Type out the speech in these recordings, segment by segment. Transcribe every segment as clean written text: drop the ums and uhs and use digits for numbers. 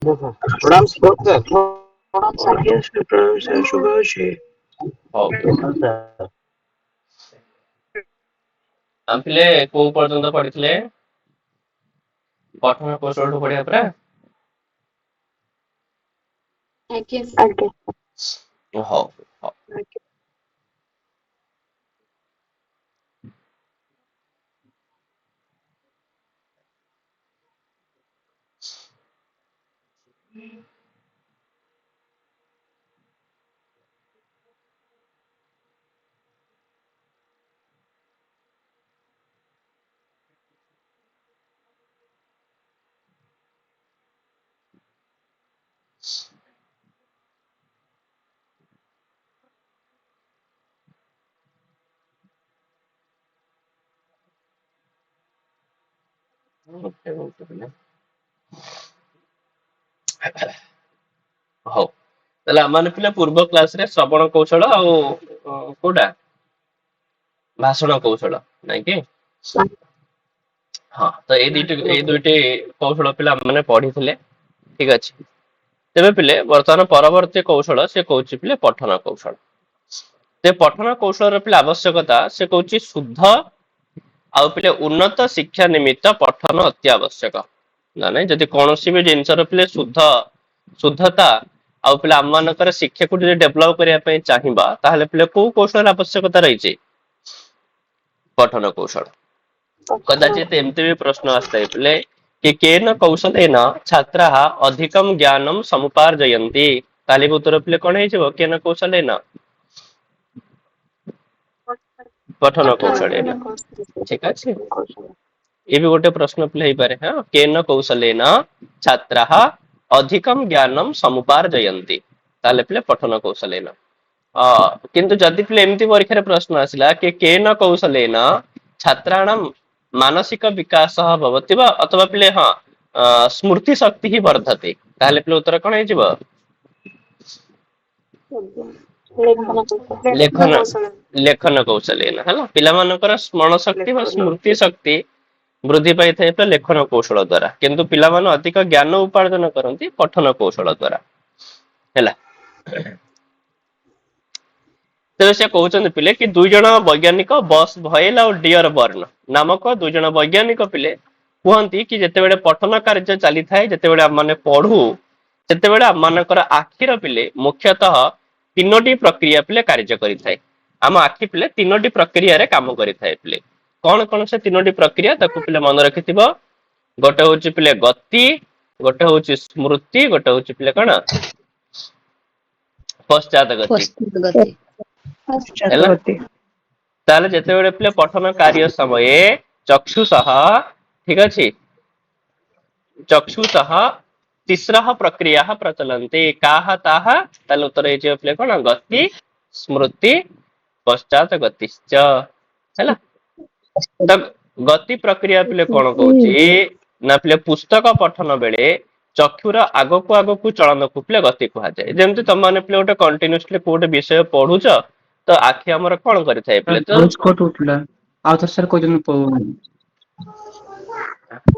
प्रणाम सर। शुभ ଅଛି। ପିଲେ କୋଉ ପର୍ଯ୍ୟନ୍ତ ପଢିଥିଲେ? ପଠନ କୌଶଳଠୁ ପଢିବା ପରା। ହଉ ହଉ। ହଉ ତାହେଲେ ଆମେ ପିଲା ପୂର୍ବ କ୍ଲାସରେ ଶ୍ରବଣ କୌଶଳ ଆଉ କୋଉଟା ଭାଷଣ କୌଶଳ ନାଇଁ କି? ହଁ ତ ଏଇ ଦୁଇଟି କୌଶଳ ପିଲା ମାନେ ପଢିଥିଲେ। ଠିକ ଅଛି। ତେବେ ପିଲେ ବର୍ତ୍ତମାନ ପରବର୍ତ୍ତୀ କୌଶଳ ସେ କହୁଛି ପିଲେ ପଠନ କୌଶଳ। ସେ ପଠନ କୌଶଳର ପିଲା ଆବଶ୍ୟକତା ସେ କହୁଛି ଶୁଦ୍ଧ ଆଉ ପିଲେ ଉନ୍ନତ ଶିକ୍ଷା ନିମିତ୍ତ ପଠନ ଅତି ଆବଶ୍ୟକ। ନା ନାଇଁ ଯଦି କୌଣସି ବି ଜିନିଷର ପିଲେ ଶୁଦ୍ଧତା ଆଉ ପିଲା ଆମ ମାନଙ୍କର ଶିକ୍ଷାକୁ ଯଦି ଡେଭଲପ କରିବା ପାଇଁ ଚାହିଁବା ତାହେଲେ ପିଲେ କୋଉ କୌଶଳର ଆବଶ୍ୟକତା ରହିଛି? ପଠନ କୌଶଳ। କଦାଚିତ ଏମିତି ବି ପ୍ରଶ୍ନ ଆସିଥାଏ ପିଲେ कि केन कौशलेन छात्राः अधिकं ज्ञानं समुपार्जयन्ति। ताली उत्तर पिले कौन है केन कौशलेन पठन कौशलेन। ठीक अच्छे ये भी गोटे प्रश्न पिले ही पारे। हाँ केन कौशलेन छात्राः अधिकं ज्ञानं समुपार्जयन्ति ताले पिले पठन कौशलेन। किंतु जदि पिले एमती परीक्षा रे प्रश्न आसिला कि केन कौशलेन छात्राणां मानसिक विकास भवति वा अथवा पिले हाँ स्मृति शक्ति ही वर्धते ताहले पिले उत्तर कौन है जीव? लेखन लेखन कौशलेन है पिला मानकर स्मरण शक्ति व स्मृति शक्ति वृद्धि पाई थे तो लेखन कौशल द्वारा किंतु पिला मान अधिक ज्ञान उपार्जन करती पठन कौशल द्वारा है। तेरे से कहते पिले कि दुई जन वैज्ञानिक बस भयल और डियर बर्न नामक दुई जन वैज्ञानिक पिले कहती कि जितेबाला पठन कार्य चली थाए जितेबाला आम पढ़ू सेतेबाला आमर आखिर पिले मुख्यतः तीनोटी प्रक्रिया पिले कार्य करें। आम आखि पिले तीनोटी प्रक्रिया रे काम करें पिले कौन कौन से तीनोटी प्रक्रिया ताकू पिले मन रखि गोटे हूँ पिले गति गोटे हूँ स्मृति गोटे हूँ पिले कौन पश्चात गति ताले जेतेबेले पिले पठन कार्य समय चक्षुषः ठीक अछि चक्षुषः तिस्रः प्रक्रियाः प्रचलन्ति काः ताः ताले उत्तर हे पिले कोन गति स्मृति पश्चात गतिश्च हैला। त गति प्रक्रिया पिले कोन कहूची ना पिले पुस्तक पठन बेले चक्षुर आगकू आगकू चलन को पिले गति कहा जाए। जेमति तुम माने पिले गोटे कंटीन्यूअसली कोटे विषय पढुच तो आखि हमर कोन करि थाए पिले तो कोट उठला आ तो सर को जन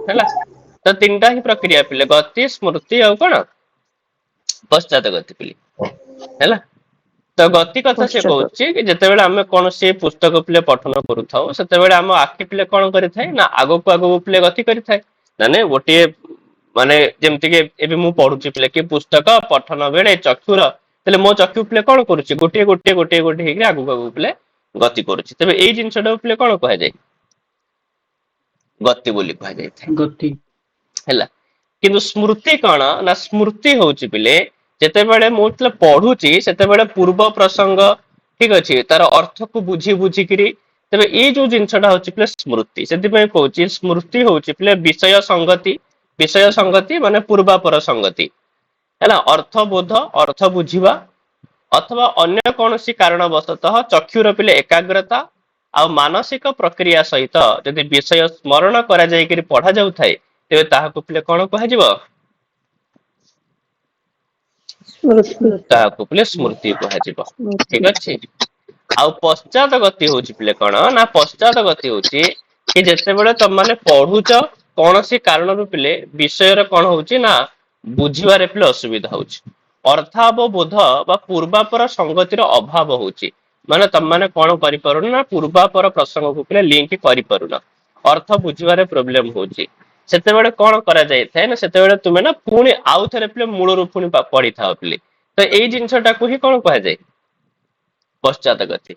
हैला। तो तीनटा ही प्रक्रिया पिले गति स्मृति और कोन पश्चात गति पिले हैला। तो गति कथा से कहूची कि जेतेबेले आमे कोन से पुस्तक पिले पठन करू थाओ सेतेबेले हम आखि पिले कोन करि थाए ना आगकू आगकू पिले गति करि थाए माने गोटे माने जेमति के एबे मु पढुची पिले कि पुस्तक पठन बेले चक्षुर तले मो चक्षु पिले कोन करूची गोटे गोटे गोटे गोटे हेकि आगकू आगकू पिले गति करूची तबे एई जिंसडा पिले कोन कहा जाय गति बोली कहा जाय थाए गति हैला। किंतु स्मृति कौन ना स्मृति होची पिले जेतेबेले मु पढ़ुची सेतेबेले पूर्व प्रसंग ठीक अछि तार अर्थ को बुझी बुझी करी तबे ए जो जिंसडा होची पिले स्मृति सेति पय कहूची स्मृति होची पिले विषय संगति माने पूर्वापर संगति हैला अर्थ बोध अर्थ बुझीबा अथवा अन्य कौनसी कारणवशतः चक्षुर पिले एकाग्रता आ मानसिक प्रक्रिया सहित यदि विषय स्मरण करा जाय करी पढ़ा जाउ थाए तेबे ताहाको पिले कोन कहा जिवो ताहाको पिले स्मृति कहा जिवो। ठीक अछि। आ पश्चात गति होची पिले कोन ना पश्चात गति होची कि जेतेबेले तुम माने पढुच कौनसी कारण पिले विषय रे कोन होची ना ବୁଝିବାରେ ପିଲେ ଅସୁବିଧା ହଉଛି। ଅର୍ଥାବବୋଧ ବା ପୂର୍ବାପର ସଂଗତିର ଅଭାବ ହଉଛି। ମାନେ ତମମାନେ କଣ କରିପାରୁନ ନା ପୂର୍ବାପର ପ୍ରସଙ୍ଗକୁ ପିଲେ ଲିଙ୍କ କରିପାରୁନ, ଅର୍ଥ ବୁଝିବାରେ ପ୍ରୋବ୍ଲେମ ହଉଛି। ସେତେବେଳେ କଣ କରାଯାଇଥାଏ ନା ସେତେବେଳେ ତୁମେ ନା ପୁଣି ଆଉ ଥରେ ପିଲେ ମୂଳରୁ ପୁଣି ପଢିଥାଅ ପିଲେ। ତ ଏଇ ଜିନିଷଟାକୁ ହିଁ କଣ କୁହାଯାଏ, ପଶ୍ଚାତ ଗତି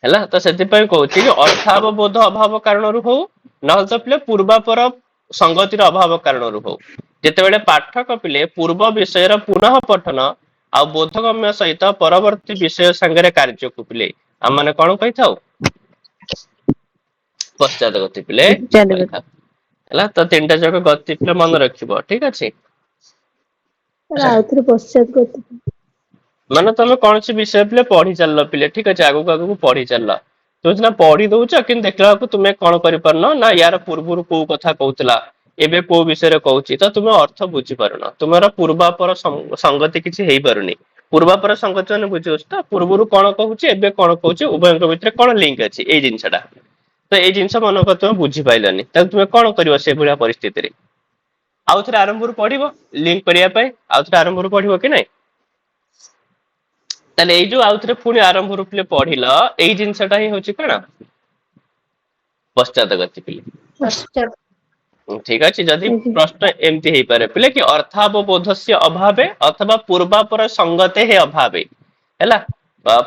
ହେଲା। ତ ସେଥିପାଇଁ କହୁଛି କି ଅର୍ଥାବବୋଧ ଅଭାବ କାରଣରୁ ହଉ, ନହେଲେ ତ ପିଲେ ପୂର୍ବାପର ସଂଗତିର ଅଭାବ କାରଣରୁ ହଉ। ଯେତେବେଳେ ପାଠକ ପିଲେ ପୂର୍ବ ବିଷୟର ପୁନଃ ପଠନ ଆଉ ବୋଧଗମ୍ୟ ସହିତ ପରବର୍ତ୍ତୀ ବିଷୟ ସାଙ୍ଗରେ କାର୍ଯ୍ୟକୁ ପିଲେ ଆମେ ମାନେ କଣ କହିଥାଉ, ପଶ୍ଚାତ ଗତି ପିଲେ କହିଥାଉ ହେଲା। ତ ତିନିଟା ଯାକ ଗତି ପିଲେ ମନେ ରଖିବ, ଠିକ ଅଛି। ଆଉଥରେ ପଶ୍ଚାତ ଗତି। ମାନେ ତମେ କୌଣସି ବିଷୟ ପିଲେ ପଢି ଚାଲିଲ ପିଲେ, ଠିକ ଅଛି, ଆଗକୁ ଆଗକୁ ପଢି ଚାଲିଲ। ତୁମେ ସିନା ପଢି ଦଉଛ କିନ୍ତୁ ଦେଖିଲା ବେଳକୁ ତୁମେ କଣ କରିପାରୁନ ନା ୟାର ପୂର୍ବରୁ କୋଉ କଥା କହୁଥିଲା, ଏବେ କୋଉ ବିଷୟରେ କହୁଛି, ତ ତୁମେ ଅର୍ଥ ବୁଝିପାରୁନ। ତୁମର ପୂର୍ବାପର ସଂଗତି କିଛି ହେଇପାରୁନି। ପୂର୍ବାପର ସଂଗତି ମାନେ ବୁଝିପାରୁଛ ତ, ପୂର୍ବରୁ କଣ କହୁଛି ଏବେ କଣ କହୁଛି, ଉଭୟଙ୍କ ଭିତରେ କଣ ଲିଙ୍କ ଅଛି, ଏଇ ଜିନିଷଟା। ତ ଏଇ ଜିନିଷ ମନେକର ତୁମେ ବୁଝିପାଇଲନି, ତାହେଲେ ତୁମେ କଣ କରିବ ସେଇଭଳିଆ ପରିସ୍ଥିତିରେ? ଆଉ ଥରେ ଆରମ୍ଭରୁ ପଢିବ ଲିଙ୍କ କରିବା ପାଇଁ, ଆଉ ଥରେ ଆରମ୍ଭରୁ ପଢିବ କି ନାଇଁ? ତାହେଲେ ଏଇ ଯୋଉ ଆଉଥରେ ପୁଣି ଆରମ୍ଭରୁ ପିଲେ ପଢିଲ, ଏଇ ଜିନିଷଟା ହିଁ ହଉଛି କଣ, ପଶ୍ଚାତ ଗତି ପିଲେ। ପଶ୍ଚାତ। ଠିକ ଅଛି। ଯଦି ପ୍ରଶ୍ନ ଏମିତି ହେଇପାରେ ପିଲେ କି ଅର୍ଥାବବୋଧସ୍ୟ ଅଭାବେ ଅଥବା ପୂର୍ବାପର ସଂଗତେ ହେ ଅଭାବେ ହେଲା,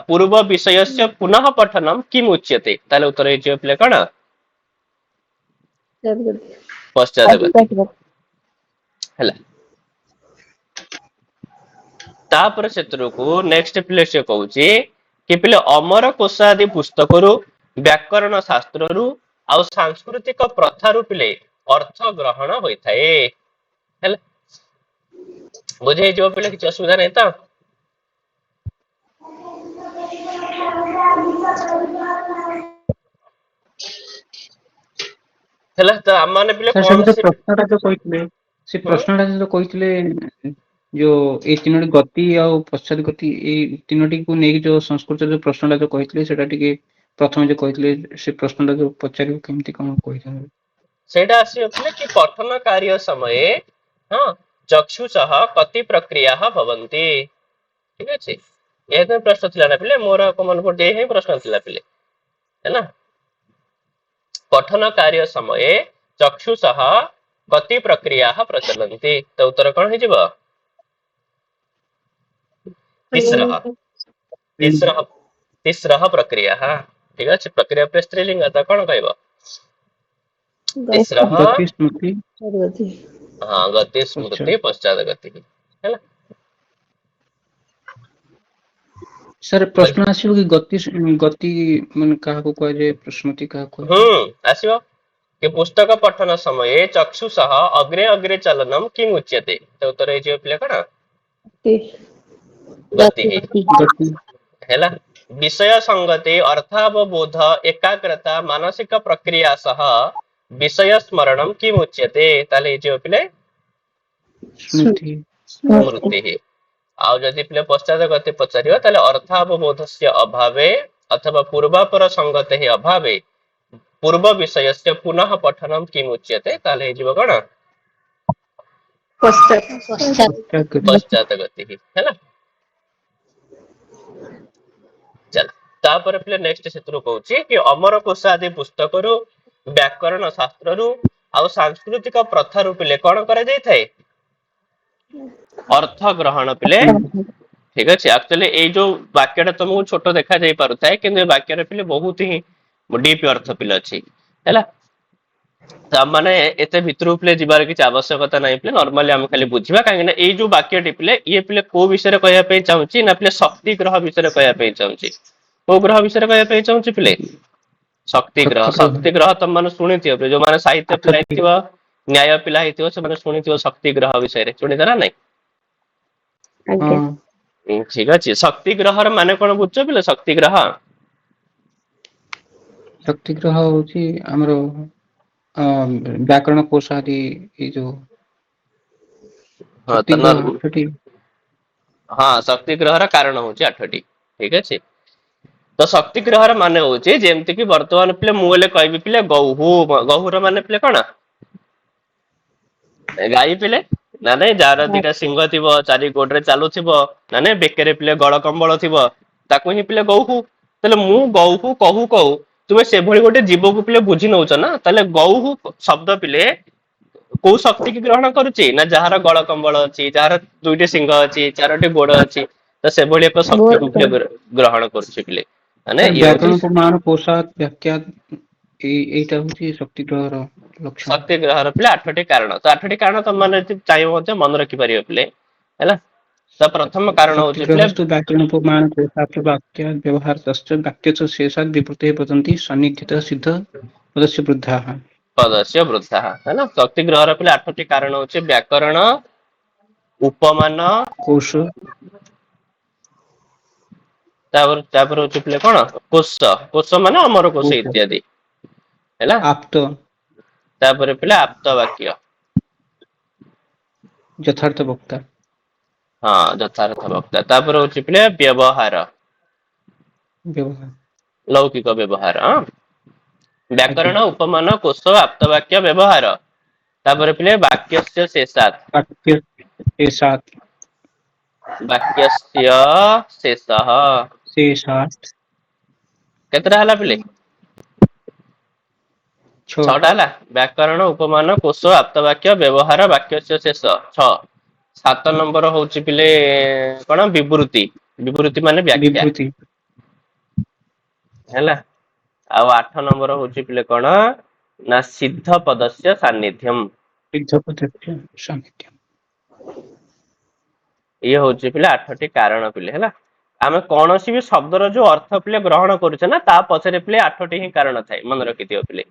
ପୂର୍ବ ବିଷୟସ୍ୟ ପୁନଃ ପଠନମ୍ କିମ୍ ଉଚ୍ୟତେ, ତାହେଲେ ଉତ୍ତର ହେଇଯିବ ପିଲେ କଣ, ପଶ୍ଚାତ ଗତି ହେଲା। ତାପରେ ସେଥିରକୁ ନେକ୍ସଟ ପିଲେ ସେ କହୁଛି କି ପିଲେ ଅମର କୋଷ ଆଦି ପୁସ୍ତକରୁ, ବ୍ୟାକରଣ ଶାସ୍ତ୍ରରୁ ଆଉ ସାଂସ୍କୃତିକ ପ୍ରଥାରୁ ପିଲେ ଅର୍ଥ ଗ୍ରହଣ ହୋଇଥାଏ ହେଲା। ବୁଝେଇଯିବ ପିଲେ, କିଛି ଅସୁବିଧା ନାହିଁ ତ? ହେଲା। ତ ଆମମାନେ ପିଲେ ସାର୍ ସେ କୌଣସି ପ୍ରଶ୍ନଟା ଯୋଉ କହିଥିଲେ, ସେ ପ୍ରଶ୍ନଟା ଯୋଉ କହିଥିଲେ ଯୋଉ ଏଇ ତିନୋଟି ଗତି ଆଉ ପଶ୍ଚାତ ଗତି, ଏଇ ତିନୋଟିକୁ ନେଇକି ଯୋଉ ସଂସ୍କୃତ ଯୋଉ ପ୍ରଶ୍ନଟା ଯୋଉ କହିଥିଲେ, ସେଟା ଟିକେ ପ୍ରଥମେ ଯୋଉ କହିଥିଲେ ସେ ପ୍ରଶ୍ନଟା ଯୋଉ ପଚାରିବୁ କେମିତି କଣ କହିଥାନ୍ତି? ସେଇଟା ଆସିବ ପିଲେ କି ପଠନ କାର୍ଯ୍ୟ ସମୟେ ହଁ ଚକ୍ଷୁଷଃ କତି ପ୍ରକ୍ରିୟା ଭବନ୍ତି, ଠିକ ଅଛି। ଏହା ପ୍ରଶ୍ନ ଥିଲା ନା ପିଲେ, ମୋର ମନେ ପଡୁଛି ଏହି ହିଁ ପ୍ରଶ୍ନ ଥିଲା ପିଲେ ହେଲା। ପଠନ कार्य ସମये चक्षुषः गति प्रक्रिया प्रचलन्ति, तो उत्तर कौन ହେଇଯିବ, तिस्रः तिस्रः प्रक्रिया। ठीक ଅଛି, प्रक्रिया पे स्त्रीलिंग ତ କଣ କହିବ, तिस्रः। ଗତି ସ୍ମୃତି हाँ गति ପଶ୍ଚାତ। स्मृति पश्चात गति ହେଲା। ସାର୍ ପ୍ରଶ୍ନ ଆସିବ କି ଗତି ଗତି ମାନେ କାହାକୁ କୁହାଯାଏ, ସ୍ମୃତି କାହାକୁ କୁହାଯାଏ? ଆସିବ कि पुस्तक पठन समये चक्षुषः अग्रे अग्रे चलनम किम उच्यते, तो उत्तर ହେଇଯିବ ପିଲା କଣ, गति ଗତି। ହେଲା। विषय संगति अर्थावबोध एकाग्रता मानसिक प्रक्रिया सह विषय स्मरणम किम उच्यते, ताले ହେଇଯିବ ପିଲେ ସ୍ମୃତି। स्मृति। ଆଉ ଯଦି ପିଲେ ପଶ୍ଚାତ ଗତି ପଚାରିବ ତାହେଲେ ଅର୍ଥାବବୋଧସ୍ୟ ଅଭାବେ ଅଥବା ପୂର୍ବାପର ସଂଗତେ ହି ଅଭାବେ ପୂର୍ବ ବିଷୟସ୍ୟ ପୁନଃ ପଠନମ କିମ୍ ଉଚ୍ୟତେ, ତାହେଲେ ହେଇଯିବ କଣ, ପଶ୍ଚାତ ଗତି ହେଲା। ଚାଲ ତାପରେ ପିଲେ ନେକ୍ସଟ ସେଥିରୁ କହୁଛି କି ଅମର କୋଷ ଆଦି ପୁସ୍ତକରୁ, ବ୍ୟାକରଣ ଶାସ୍ତ୍ରରୁ ଆଉ ସାଂସ୍କୃତିକ ପ୍ରଥାରୁ ପିଲେ କଣ କରାଯାଇଥାଏ, ଅର୍ଥ ଗ୍ରହଣ ପିଲେ। ଠିକ ଅଛି। ଆକ୍ଚୁଆଲି ଏଇ ଯୋଉ ବାକ୍ୟଟା ତମକୁ ଛୋଟ ଦେଖା ଯାଇ ପାରୁଥାଏ, କିନ୍ତୁ ଏ ବାକ୍ୟରେ ପିଲେ ବହୁତ ହିଁ ଡିପ ଅର୍ଥ ପିଲେ ଅଛି ହେଲା। ତ ମାନେ ଏତେ ଭିତରକୁ ପିଲେ ଯିବାର କିଛି ଆବଶ୍ୟକତା ନାହିଁ ପିଲେ, ନର୍ମାଲି ଆମେ ଖାଲି ବୁଝିବା। କାହିଁକି ନା ଏଇ ଯୋଉ ବାକ୍ୟଟି ପିଲେ ଇଏ ପିଲେ କୋଉ ବିଷୟରେ କହିବା ପାଇଁ ଚାହୁଁଛି ନା ପିଲେ ଶକ୍ତି ଗ୍ରହ ବିଷୟରେ କହିବା ପାଇଁ ଚାହୁଁଛି। କୋଉ ଗ୍ରହ ବିଷୟରେ କହିବା ପାଇଁ ଚାହୁଁଛି ପିଲେ, ଶକ୍ତି ଗ୍ରହ। ଶକ୍ତି ଗ୍ରହ ତମ ମାନେ ଶୁଣିଥିବ, ଯୋଉମାନେ ସାହିତ୍ୟ ପିଲା ଆଠଟି। ହେଇଥିବ, ନ୍ୟାୟ ପିଲା ହେଇଥିବ, ସେମାନେ ଶୁଣିଥିବ ଶକ୍ତି ଗ୍ରହ ବିଷୟରେ, ଶୁଣିଛ ନା ନାଇଁ? ଆଜ୍ଞା। ଠିକ ଅଛି। ଶକ୍ତି ଗ୍ରହର ମାନେ କଣ ବୁଝୁଛ ପିଲେ, ଶକ୍ତି ଗ୍ରହ? ଶକ୍ତି ଗ୍ରହ ହଉଛି ଆମର ବ୍ୟାକରଣ କୋଷ ଆଦି, ଏଇ ଯୋଉ ହଁ ଶକ୍ତି ଗ୍ରହ ଆଠଟି। ହଁ ଶକ୍ତି ଗ୍ରହର କାରଣ ହଉଛି 8ଟି, ଠିକ ଅଛି। ତ ଶକ୍ତି ଗ୍ରହର ମାନେ ହଉଛି, ଯେମିତି କି ବର୍ତ୍ତମାନ ପିଲେ ମୁଁ ହେଲେ କହିବି ପିଲେ ଗୌ, ଗହୁର ମାନେ ପିଲେ କଣ, ଗାଈ ପିଲେ। ନା ନାଇଁ ଯାହାର ଦିଟା ସିଂହ ଥିବ ଚାରି ଗୋଡରେ ଚାଲୁଥିବ ନା ନାଇଁ ବେକରେ ପିଲେ ଗଳ କମ୍ବଳ ଥିବ ତାକୁ ହିଁ ପିଲେ ଗୌହୁ। ତାହେଲେ ମୁଁ ଗୌହୁ କହୁ କହୁ ତୁମେ ସେଭଳି ଗୋଟେ ଜୀବକୁ ପିଲେ ବୁଝି ନଉଛ ନା, ତାହେଲେ ଗୌହୁ ଶବ୍ଦ ପିଲେ କୋଉ ଶକ୍ତି କି ଗ୍ରହଣ କରୁଛି ନା ଯାହାର ଗଳ କମ୍ବଳ ଅଛି, ଯାହାର ଦୁଇଟି ସିଂହ ଅଛି, ଚାରୋଟି ଗୋଡ ଅଛି, ତ ସେଭଳି ଏକ ଶକ୍ତିକୁ ପିଲେ ଗ୍ରହଣ କରୁଛି ପିଲେ। ମାନେ ସାର୍ ଇଏ ହଉଛି ବ୍ୟାକରଣ ପ୍ରମାଣ ପୋଷାକ ବ୍ୟାଖ୍ୟା ଏଇଟା ହଉଛି ଶକ୍ତି ଗ୍ରହର ଲକ୍ଷଣ। ଶକ୍ତି ଗ୍ରହର ପିଲେ 8ଟି କାରଣ। ତ 8ଟି କାରଣ ତମ ମାନେ ଯଦି ଚାହିଁବ ମଧ୍ୟ ମନେ ରଖିପାରିବ ପିଲେ ହେଲା। ତ ପ୍ରଥମ କାରଣ ଶକ୍ତି ହଉଛି ପିଲେ ଗ୍ରହस्तु व्याकरण प्रमाण पोषाक वाक्य व्यवहार तस्य वाक्य शेषात् विभूते भवन्ति सन्निहित सिद्ध पदस्य वृद्धाः। ପଦସ୍ୟ ବୃଦ୍ଧା ହେଲା। ଶକ୍ତି ଗ୍ରହର ପିଲେ 8ଟି କାରଣ ହଉଛି ବ୍ୟାକରଣ, ଉପମାନ, कोश ତାପରେ ହଉଛି ପିଲେ କଣ କୋଷ। କୋଷ ମାନେ ଅମର କୋଷ कोश ଇତ୍ୟାଦି ହେଲା। आप्त ତାପରେ ପିଲେ ଆପ୍ତ ବାକ୍ୟ। यथार्थ वक्ता ହଁ ଯଥାର୍ଥ ବକ୍ତା। ତାପରେ ହଉଛି ପିଲେ ବ୍ୟବହାର, व्यवहार। ଲୌକିକ ବ୍ୟବହାର। आज्ञा ବ୍ୟାକରଣ, ଉପମାନ, କୋଶ, ଆପ୍ତ ବାକ୍ୟ, ବ୍ୟବହାର। ତାପରେ ପିଲେ ବାକ୍ୟସ୍ୟ ଶେଷାତ୍। वाक्य शेषात् ବାକ୍ୟସ୍ୟ ଶେଷଃ। शेषात् କେତେଟା ହେଲା ପିଲେ? छ 6ଟା ହେଲା। ବ୍ୟାକରଣ, ଉପମାନ, କୋଶ, ଆପ୍ତ ବାକ୍ୟ, ବ୍ୟବହାର, ବାକ୍ୟସ୍ୟ ଶେଷ 6। 7 ନମ୍ବର ହଉଛି ପିଲେ କଣ ବିବୃତି। ବିବୃତି ମାନେ ବ୍ୟାଖ୍ୟା विभूति ହେଲା। ଆଉ 8 ନମ୍ବର ହଉଛି ପିଲେ କଣ ନା ସିଦ୍ଧ ପଦସ୍ୟ ସାନ୍ନିଧ୍ୟମ୍। सिद्ध पदार्थ सान्निध्य। ଇଏ ହଉଛି ପିଲେ 8ଟି କାରଣ ପିଲେ ହେଲା। ଆମେ କୌଣସି ବି ଶବ୍ଦର ଯୋଉ ଅର୍ଥ ପିଲେ ଗ୍ରହଣ କରୁଛେ ନା ତା ପଛରେ ପିଲେ 8ଟି ହିଁ କାରଣ ଥାଏ। ମନେ ରଖିଥିବ ପିଲେ।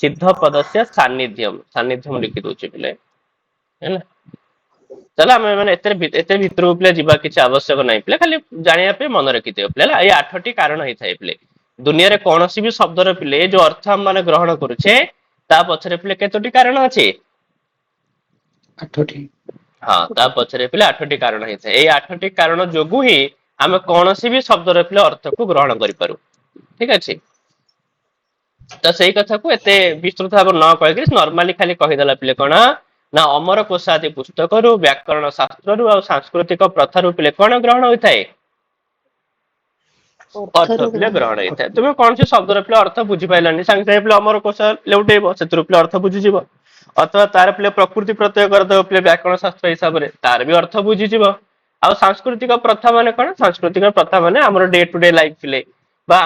ସିଦ୍ଧ ପଦସ୍ୟ ସାନ୍ନିଧ୍ୟମ୍, ସାନ୍ନିଧ୍ୟମ୍ ଲେଖି ଦଉଛି ପିଲେ ହେଲା। ତାହେଲେ ଆମେ ମାନେ ଏତେ ଭିତରକୁ ପିଲେ ଯିବା କିଛି ଆବଶ୍ୟକ ନାହିଁ ପିଲେ, ଖାଲି ଜାଣିବା ପାଇଁ ମନେ ରଖିଥିବ ପିଲେ ହେଲା। ଏଇ 8ଟି କାରଣ ହେଇଥାଏ ପିଲେ। ଦୁନିଆରେ କୌଣସି ବି ଶବ୍ଦର ପିଲେ ଯୋଉ ଅର୍ଥ ଆମେ ମାନେ ଗ୍ରହଣ କରୁଛେ ତା ପଛରେ ପିଲେ କେତୋଟି କାରଣ ଅଛି? 8ଟି। ହଁ ତା ପଛରେ ପିଲେ 8ଟି କାରଣ ହେଇଥାଏ। ଏଇ 8ଟି କାରଣ ଯୋଗୁ ହିଁ ଆମେ କୌଣସି ବି ଶବ୍ଦର ପିଲେ ଅର୍ଥକୁ ଗ୍ରହଣ କରିପାରୁ। ଠିକ ଅଛି। ତ ସେଇ କଥାକୁ ଏତେ ବିସ୍ତୃତ ଭାବରେ ନ କହିକି ନର୍ମାଲି ଖାଲି କହିଦେଲା ପିଲେ କଣ ନା ଅମର କୋଷ ଆଦି ପୁସ୍ତକରୁ, ବ୍ୟାକରଣ ଶାସ୍ତ୍ରରୁ ଆଉ ସାଂସ୍କୃତିକ ପ୍ରଥାରୁ ପିଲେ କଣ ଗ୍ରହଣ ହୋଇଥାଏ? ଅର୍ଥ ପିଲେ ଗ୍ରହଣ ହେଇଥାଏ। ତୁମେ କୌଣସି ଶବ୍ଦର ପିଲେ ଅର୍ଥ ବୁଝିପାରିଲାନି ସାଙ୍ଗେ ସାଙ୍ଗେ ପିଲେ ଅମର କୋଷ ଲେଉଟେଇବ, ସେଥିରୁ ପିଲେ ଅର୍ଥ ବୁଝିଯିବ। ଅଥବା ତାର ପିଲେ ପ୍ରକୃତି ପ୍ରତ୍ୟୟ କରିଦବ ପିଲେ ବ୍ୟାକରଣ ଶାସ୍ତ୍ର ହିସାବରେ, ତାର ବି ଅର୍ଥ ବୁଝିଯିବ। ଆଉ ସାଂସ୍କୃତିକ ପ୍ରଥା ମାନେ କଣ? ସାଂସ୍କୃତିକ ପ୍ରଥା ମାନେ ଆମର ଡେ ଟୁ ଡେ ଲାଇଫ ପିଲେ ବା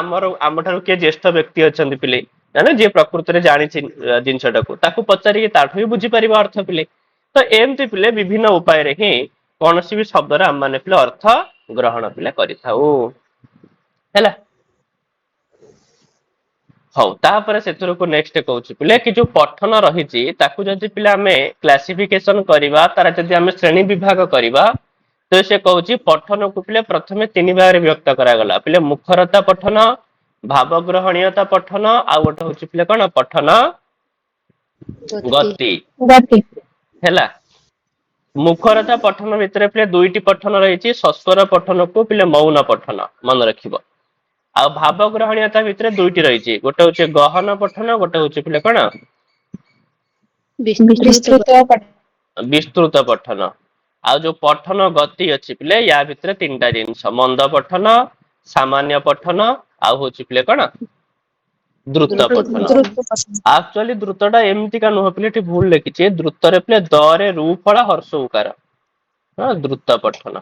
ଆମଠାରୁ କିଏ ଜ୍ୟେଷ୍ଠ ବ୍ୟକ୍ତି ଅଛନ୍ତି ପିଲେ ମାନେ ଯିଏ ପ୍ରକୃତରେ ଜାଣିଛି ଜିନିଷଟାକୁ, ତାକୁ ପଚାରିକି ତାଠୁ ବି ବୁଝିପାରିବ ଅର୍ଥ ପିଲେ। ତ ଏମିତି ପିଲେ ବିଭିନ୍ନ ଉପାୟରେ ହିଁ କୌଣସି ବି ଶବ୍ଦର ଆମ ମାନେ ପିଲେ ଅର୍ଥ ଗ୍ରହଣ ପିଲେ କରିଥାଉ ହେଲା। ହଉ ତାପରେ ସେଥିରୁ ନେକ୍ସଟ କହୁଛି ପିଲେ କି ଯୋଉ ପଠନ ରହିଛି ତାକୁ ଯଦି ପିଲା ଆମେ କ୍ଲାସିଫିକେସନ କରିବା, ତାର ଯଦି ଆମେ ଶ୍ରେଣୀ ବିଭାଗ କରିବା, ତ ସେ କହୁଛି ପଠନକୁ ପିଲେ ପ୍ରଥମେ 3 ଭାଗରେ ବିଭକ୍ତ କରାଗଲା। ପିଲେ ମୁଖରତା ପଠନ, ଭାବ ଗ୍ରହଣୀୟତା ପଠନ, ଆଉ ଗୋଟେ ହଉଛି ପିଲେ କଣ ପଠନ ଗତି ହେଲା। ମୁଖରତା ପଠନ ଭିତରେ ପିଲେ 2ଟି ପଠନ ରହିଛି। ସସ୍ୱର ପଠନକୁ ପିଲେ ମୌନ ପଠନ ମନେ ରଖିବ। ଆଉ ଭାବ ଗ୍ରହଣୀୟତା ଭିତରେ 2ଟି ରହିଛି, ଗୋଟେ ହଉଛି ଗହନ ପଠନ, ଗୋଟେ ହଉଛି ପିଲେ କଣ ବିସ୍ତୃତ ପଠନ। ଆଉ ଯୋଉ ପଠନ ଗତି ଅଛି ପିଲେ ୟା ଭିତରେ 3ଟା ଜିନିଷ, ମନ୍ଦ ପଠନ, ସାମାନ୍ୟ ପଠନ, ଆଉ ହଉଛି ପିଲେ କଣ ଦ୍ରୁତ ପଠନ। ଆକ୍ଚୁଆଲି ଦ୍ରୁତ ଟା ଏମିତିକା ନୁହଁ ପିଲେ, ଏଠି ଭୁଲ ଲେଖିଛି। ଦ୍ରୁତରେ ପିଲେ ଦରେ ରୁ ଫଳା ହର୍ଷ ଉକାର, ଦ୍ରୁତ ପଠନ।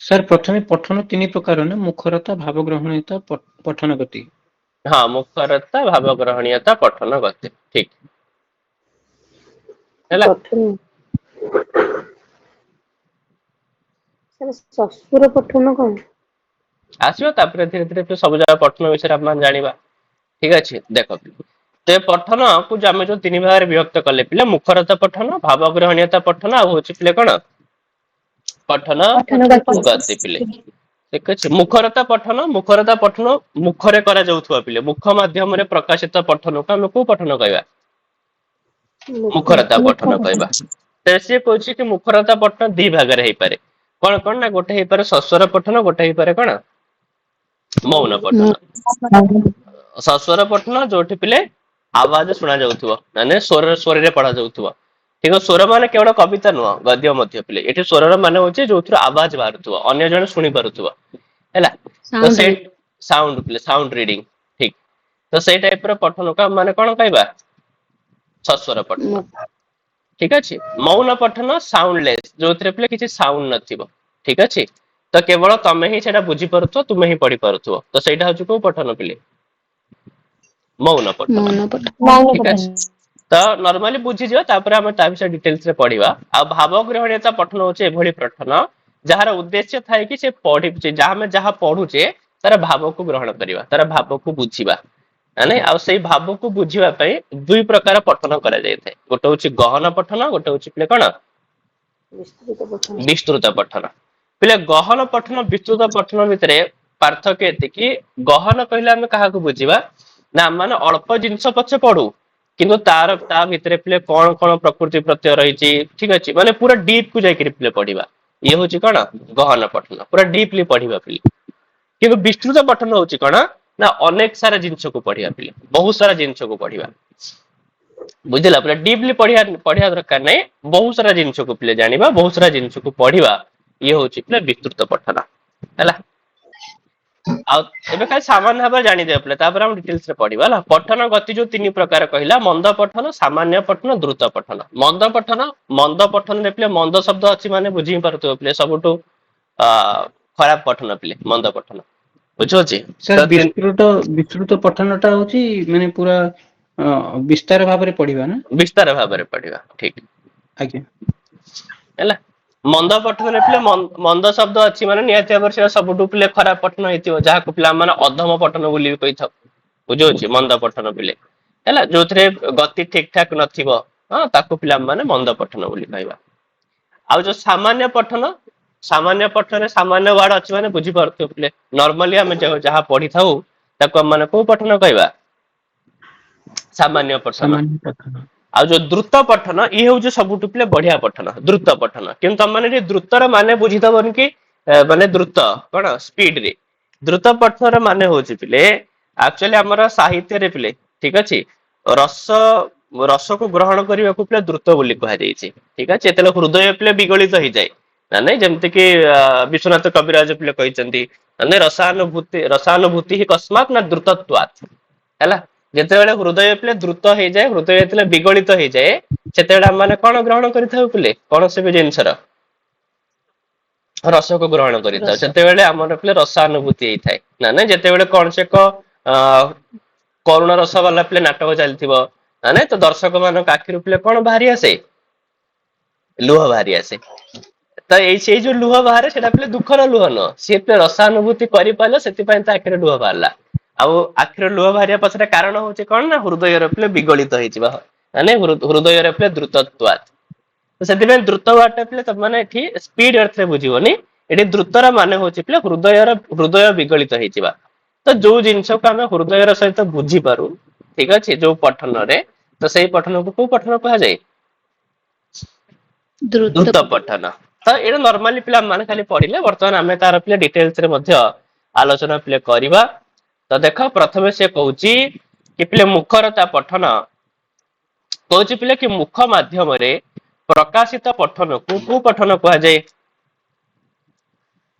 ସାର୍ ପ୍ରଥମେ ପଠନ 3 ପ୍ରକାର ନା ମୁଖରତା, ଭାବ ଗ୍ରହଣୀୟତା, ପଠନ ଗତି। ହଁ ମୁଖରତା, ଭାବ ଗ୍ରହଣୀୟତା, ପଠନ ଗତି ଠିକ ହେଲା। ଶ୍ୱଶୁର ପଠନ କଣ? ଆସିବ ତାପରେ ଧୀରେ ଧୀରେ ସବୁ ଜାଗା ପଠନ ବିଷୟରେ ଆପଣ ଜାଣିବା। ଠିକ ଅଛି ଦେଖ, ସେ ପଠନ କୁ ଆମେ ଯୋଉ 3 ଭାଗରେ ବିଭକ୍ତ କଲେ ପିଲେ ମୁଖରତା ପଠନ, ଭାବ ଗ୍ରହଣୀୟତା ପଠନ, ଆଉ ହଉଛି ପିଲେ କଣ ପଠନ ଗତି ପିଲେ। ଠିକ ଅଛି। ମୁଖରତା ପଠନ ମୁଖରେ କରାଯାଉଥିବା ପିଲେ, ମୁଖ ମାଧ୍ୟମରେ ପ୍ରକାଶିତ ପଠନକୁ ଆମେ କୋଉ ପଠନ କହିବା? ମୁଖରତା ପଠନ କହିବା। ସିଏ କହୁଛି କି ମୁଖରତା ପଠନ 2 ଭାଗରେ ହେଇପାରେ। କଣ କଣ ନା ଗୋଟେ ହେଇପାରେ ସସ୍ୱର ପଠନ, ଗୋଟେ ହେଇପାରେ କଣ ମୌନ ପଠନ। ସସ୍ୱର ପଠନ ଯୋଉଠି ପିଲେ ଆବାଜ ଶୁଣା ଯାଉଥିବ, ମାନେ ସ୍ୱରରେ ପଢା ଯାଉଥିବ। ठीक है स्वर माने केवल कविता नुह गद्य मध्य पिले एठी स्वर माने होचे जोथुर आवाज बारुथुव अन्य जण सुनि पारुथुव हैला तो Sound से reading. साउंड पिले साउंड रीडिंग ठीक तो से टाइप रो पठन का माने कोन कहबा सस्वर पठन ठीक अछि मौन पठन साउंडलेस जोथरे पिले किछि साउंड नथिबो ठीक अछि तो केवल तमे ही सेटा बुझी पारुथुव तुमे ही पढी पारुथुव तो सेटा होछु को पठन पिले मौन पठन मौन पठन ठीक अछि तो नॉर्मली बुझी जियो तापर हम ता विषय डिटेल्स रे पढिबा आ भाव ग्रहणीयता पठन होचे एभली पठन जहार उद्देश्य थाए कि से पढि जहा हम जहा पढुचे तार भाव को ग्रहण करिबा तार भाव को बुझिबा माने आ सेई भाव को बुझिबा पई दुई प्रकार पठन करा जाय थाए गोटे होची गहन पठन गोटे होची प्ले कोन विस्तृत पठन विस्तृत पठन प्ले गहन पठन विस्तृत पठन भितरे पार्थक्य एति कि गहन कहले हम काहा को बुझिबा ना माने अल्प जिंस पछे पढू किंतु तार ता भितरे प्ले कोन कोन प्रकृति प्रत्यय रहिची ठीक अछि माने पूरा डीप को जाय प्ले पढिबा ये होची कोन गहन पठन पूरा डीपली पढिबा प्ले किंतु विस्तृत पठन होची कोन ना अनेक सारा जिंस को पढिबा प्ले बहुत सारा जिंस को पढिबा बुझिला पूरा डीपली पढिया दरकार नै बहुत सारा जिंस को प्ले जानिबा बहुत सारा जिंस को पढिबा ये होची प्ले विस्तृत पठन हैला आ एबे खाली सामान्य भाव जानि दे प्ले तापर हम डिटेल्स रे पढिबा हला पठन गति जो तीन प्रकार कहिला मंद पठन सामान्य पठन द्रुत पठन मंद पठन रे प्ले मंद शब्द अछि माने बुझी पारतो प्ले सबटु खराब पठन प्ले मंद पठन बुझो छी सर विस्तृत पठनटा होची माने पूरा विस्तार भाबरे पढिबा ना विस्तार भाबरे पढिबा ठीक आज्ञा हैला मंद पठन रे प्ले मंद शब्द अछि माने नियति वर्ष सबटु प्ले खराब पठन हेतियो जहा को प्ले माने अधम पठन बोली कहिथाउ बुझो छी मंद पठन प्ले हैला जोथरे गति ठीक ठाक नथिबो हां ताको प्ले माने मंद पठन बोली कहबा आ जो सामान्य पठन रे सामान्य वर्ड अछि माने बुझी परतो प्ले नॉर्मली हम जहा पढी थाउ ताको हम माने को पठन कहबा सामान्य पठन आ जो द्रुत पठन ई हो जो सबटु प्ले बढ़िया पठन द्रुत पठन किंतु माने जे द्रुतर माने बुझी दबन कि माने द्रुत कोन स्पीड रे द्रुत पठन माने होची प्ले एक्चुअली हमर साहित्य रे प्ले ठीक अछि रस को ग्रहण करिया को प्ले द्रुत बोली कहा जाय छै ठीक अछि एतले हृदय प्ले विगलित हो जाय ना नै जेमते कि विश्वनाथ कविराज प्ले कहिसंती माने रसानुभूति ही कस्मात ना द्रुतत्वात् हैला जेतेबेले हृदय प्ले द्रुत हो जाए हृदय जेतेबेले विगलित हो जाए सेतेबेले माने कोन ग्रहण करिथाउ प्ले कोन से भी जिंसर रस को ग्रहण करिथाउ सेतेबेले हमर प्ले रसानुभूति हेइ थाए ना नै जेतेबेले कोन से को करुण रस वाला प्ले नाटक चलथिबो ना नै तो दर्शक मान आखिर प्ले कोन बाहरी आसे लुह बाहरी आसे तो एई से जो लुह बाहरे सेटा प्ले दुखर लुह न से प्ले रसानुभूति करि पालो सेति पय त आखिर लुह बाहरला आउ आखिर लुह बाहरिया पछरे कारण होचे कोन ना हृदय रे प्ले विगलित होइचिबा माने हृदय रे प्ले द्रुतत्वात् तो सेति पय द्रुत वाट प्ले त माने एठी स्पीड अर्थ रे बुझिबोनी एठी द्रुतर माने होचे प्ले हृदय विगलित होइचिबा तो जो जिंस को हम हृदय रे सहित बुझी पारू ठीक अछि जो पठन रे तो सेही पठन को पठन कहा जाय द्रुत पठन तो एटा नॉर्मली प्ले माने खाली पढिले वर्तमान हमें तार प्ले डिटेल्स रे मध्य आलोचना प्ले करिबा तो देखो प्रथमे से कहूची कि प्ले मुखरता पठन कहूची प्ले कि मुख माध्यम रे प्रकाशित पठन को पठन कहा जाय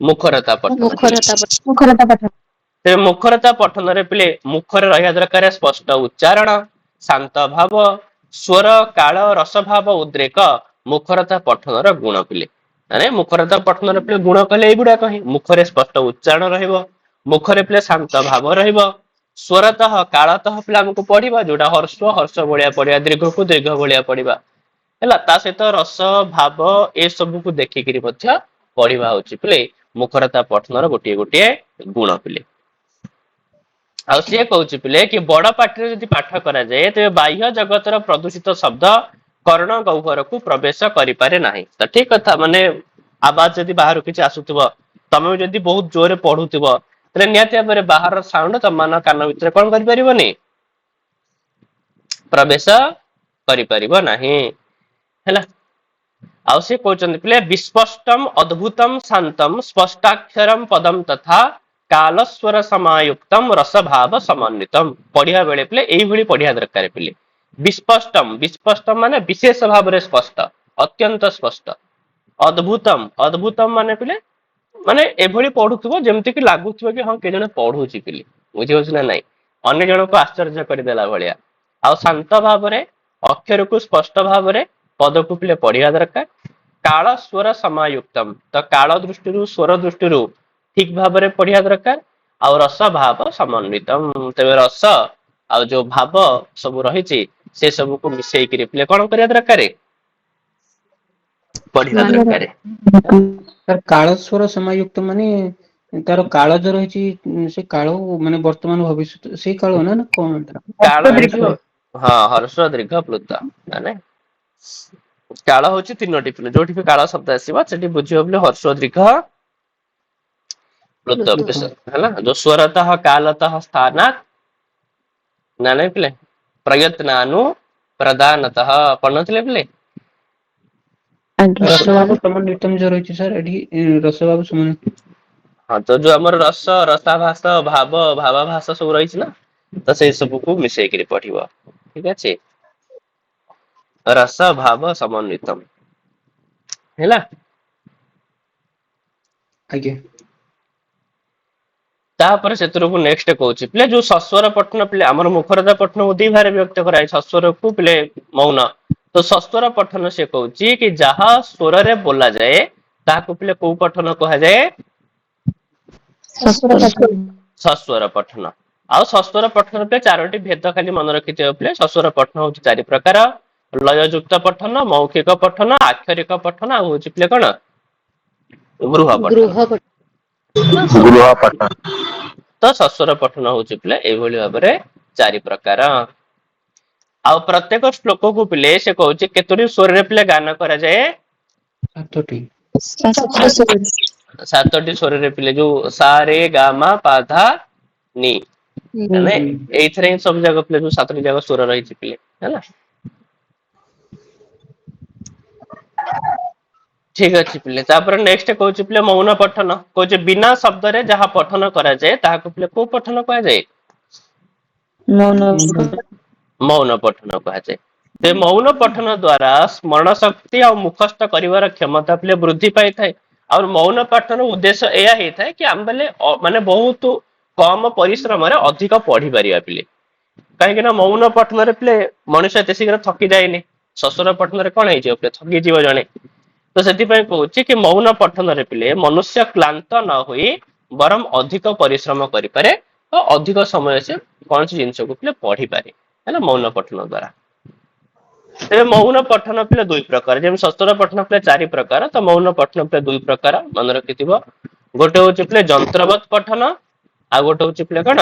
मुखरता पठन ते मुखरता पठन रे प्ले मुखरे रहिया दरकार स्पष्ट उच्चारण शांत भाव स्वर काल रस भाव उद्रेक मुखरता पठन र गुण प्ले माने मुखरता पठन रे प्ले गुण कहले एगुडा कहि मुखरे स्पष्ट उच्चारण रहइबो मुखरे प्ले शांत भाव रहइबो स्वरतः कालतः प्ले हमको पढिबा जोडा हर्ष बढिया पढिया दीर्घ को दीर्घ बढिया पढिबा हैला ता सहित रस भाव ए सब को देखि करी मध्य पढिबा होची प्ले मुखरता पठन र गोटिए गोटिए गुण प्ले आ से कहूची प्ले कि बड़ पाटी रे जदि पाठ करा जाए तो बाह्य जगतर प्रदूषित शब्द कर्ण गह्वर को प्रवेश करि पारे नाही तो ठीक कथा माने आवाज जदि बाहर किछि आसुथबो तमे जदि बहुत जोरे पढुथबो तले नियति भाबरे बाहर साउंड तमान कान भितर कोन करि परिबोनी प्रवेश करि परिबो नाही हैला आ से कहउचंदी प्ले विस्पष्टम अद्भुतम शांतम स्पष्टाक्षरम पदम तथा कालस्वर समायुक्तम रस भाव समन्वितम पढिया बेले प्ले एई भली पढिया दरकार प्ले विस्पष्टम विस्पष्टम माने विशेष भाव रे स्पष्ट अत्यंत स्पष्ट अद्भुतम अद्भुतम माने पिले माने एभଳି पढुथबो जेमति कि लागुथबो कि हां के जने पढुची पिले बुझि होछ ना नाही अन्य जन को आश्चर्य कर देला भलिया आ शांत भाव रे अक्षर को स्पष्ट भाव रे पद को पिले पढ़िया दरकार काल स्वर समायुक्तम तो काल दृष्टि स्वर दृष्टि ठीक भाव रे पढ़िया दरकार आ रस भाव समन्वितम तबे रस आ जो भाव सब रही से सब को मिसई करी पिले कोन करिया दरकार पढ़िया दरकार ତାର କାଳ ସ୍ୱର ସମାୟୁକ୍ତ ମାନେ ତାର କାଳ ଯୋଉ ରହିଛି ସେ କାଳ ମାନେ ବର୍ତ୍ତମାନ ଭବିଷ୍ୟତ ସେଇ କାଳ ନା ନା କଣ ଏଟା? काल हाँ हर्ष दीर्घ प्लुत माने काल होची तीनोटी पिले जोठी भी काल शब्द आसीबा सेठी बुझियो बोले हर्ष दीर्घ प्लुत हैला जो स्वरतः कालतः स्थानात् ना नहीं पिले प्रयत्नानु प्रदानतः पढ़नथिले पिले ରସଭାବ ସମନ୍ୱିତମ ଯୋଉ ରହିଛି ସାର୍ ଏଠି ରସଭାବ ସମନ୍ୱିତ हाँ तो जो हमर रस रसाभास भाव भावाभास सब रही ना तो से सब को मिसई करी पढ़िबो ठीक अछि रस भाव समन्वितम हैला ଆଜ୍ଞା तापर सेतुर को नेक्स्ट कहूची प्ले जो सस्वर पठन प्ले हमर मुखरता पठन उदी भारे व्यक्त कराय सस्वर को प्ले मौन तो सस्वर पठन से कहूची कि जहा स्वर रे बोला जाए ताको प्ले को पठन कहा जाए सस्वर पठन आ सस्वर पठन पे चारोटी भेद खाली मन रखिते प्ले सस्वर पठन होची चारि प्रकार लय युक्त पठन मौखिक पठन आक्षरिक पठन आ होची प्ले कोन गृह पठन गृह पठन तो सस्वर पठन होची पिले एभली भाबरे चारि प्रकार आ प्रत्येक श्लोक को पिले से कहूची केतोरी स्वर रे पिले गान करा जाए ସାତଟି सातटी स्वर रे पिले जो सा रे गा मा पा धा नी माने एथरे सब जगह पिले जो सातटी जगह स्वर रही छि पिले हैला ठीक अछि पिले तापर नेक्स्ट कहूची पिले मौन पठन कहूची बिना शब्द रे जहा पठन करा जाए ताहा को पिले को पठन कहा जाए मौन पठन कहा जाए ते मौन पठन द्वारा स्मरण शक्ति और मुखस्थ करिवार क्षमता पिले वृद्धि पाई थाए और मौन पठन उद्देश्य एया हे थाए कि हम बेले माने बहुत कम परिश्रम रे अधिक पढ़ी परिया पिले काहे कि ना मौन पठन रे पिले मनुष्य एते शीघ्र थकी जायनी ससुर पठन रे कोन हे जे पिले थकी जीव जणे तो सेति पय कहूची कि मौन पठन रे पिले मनुष्य क्लांत न होई बरम अधिक परिश्रम करि पारे और अधिक समय से कौन सी जिंस को पिले पढ़ी पारे है ना मौन पठन द्वारा तेरे मौन पठन पिले दुई प्रकार जेम सस्तर पठन पिले चारि प्रकार तो मौन पठन पिले दुई प्रकार मन रखिथिबो गोटे होची पिले यंत्रवत पठन आ गोटे होची पिले कोन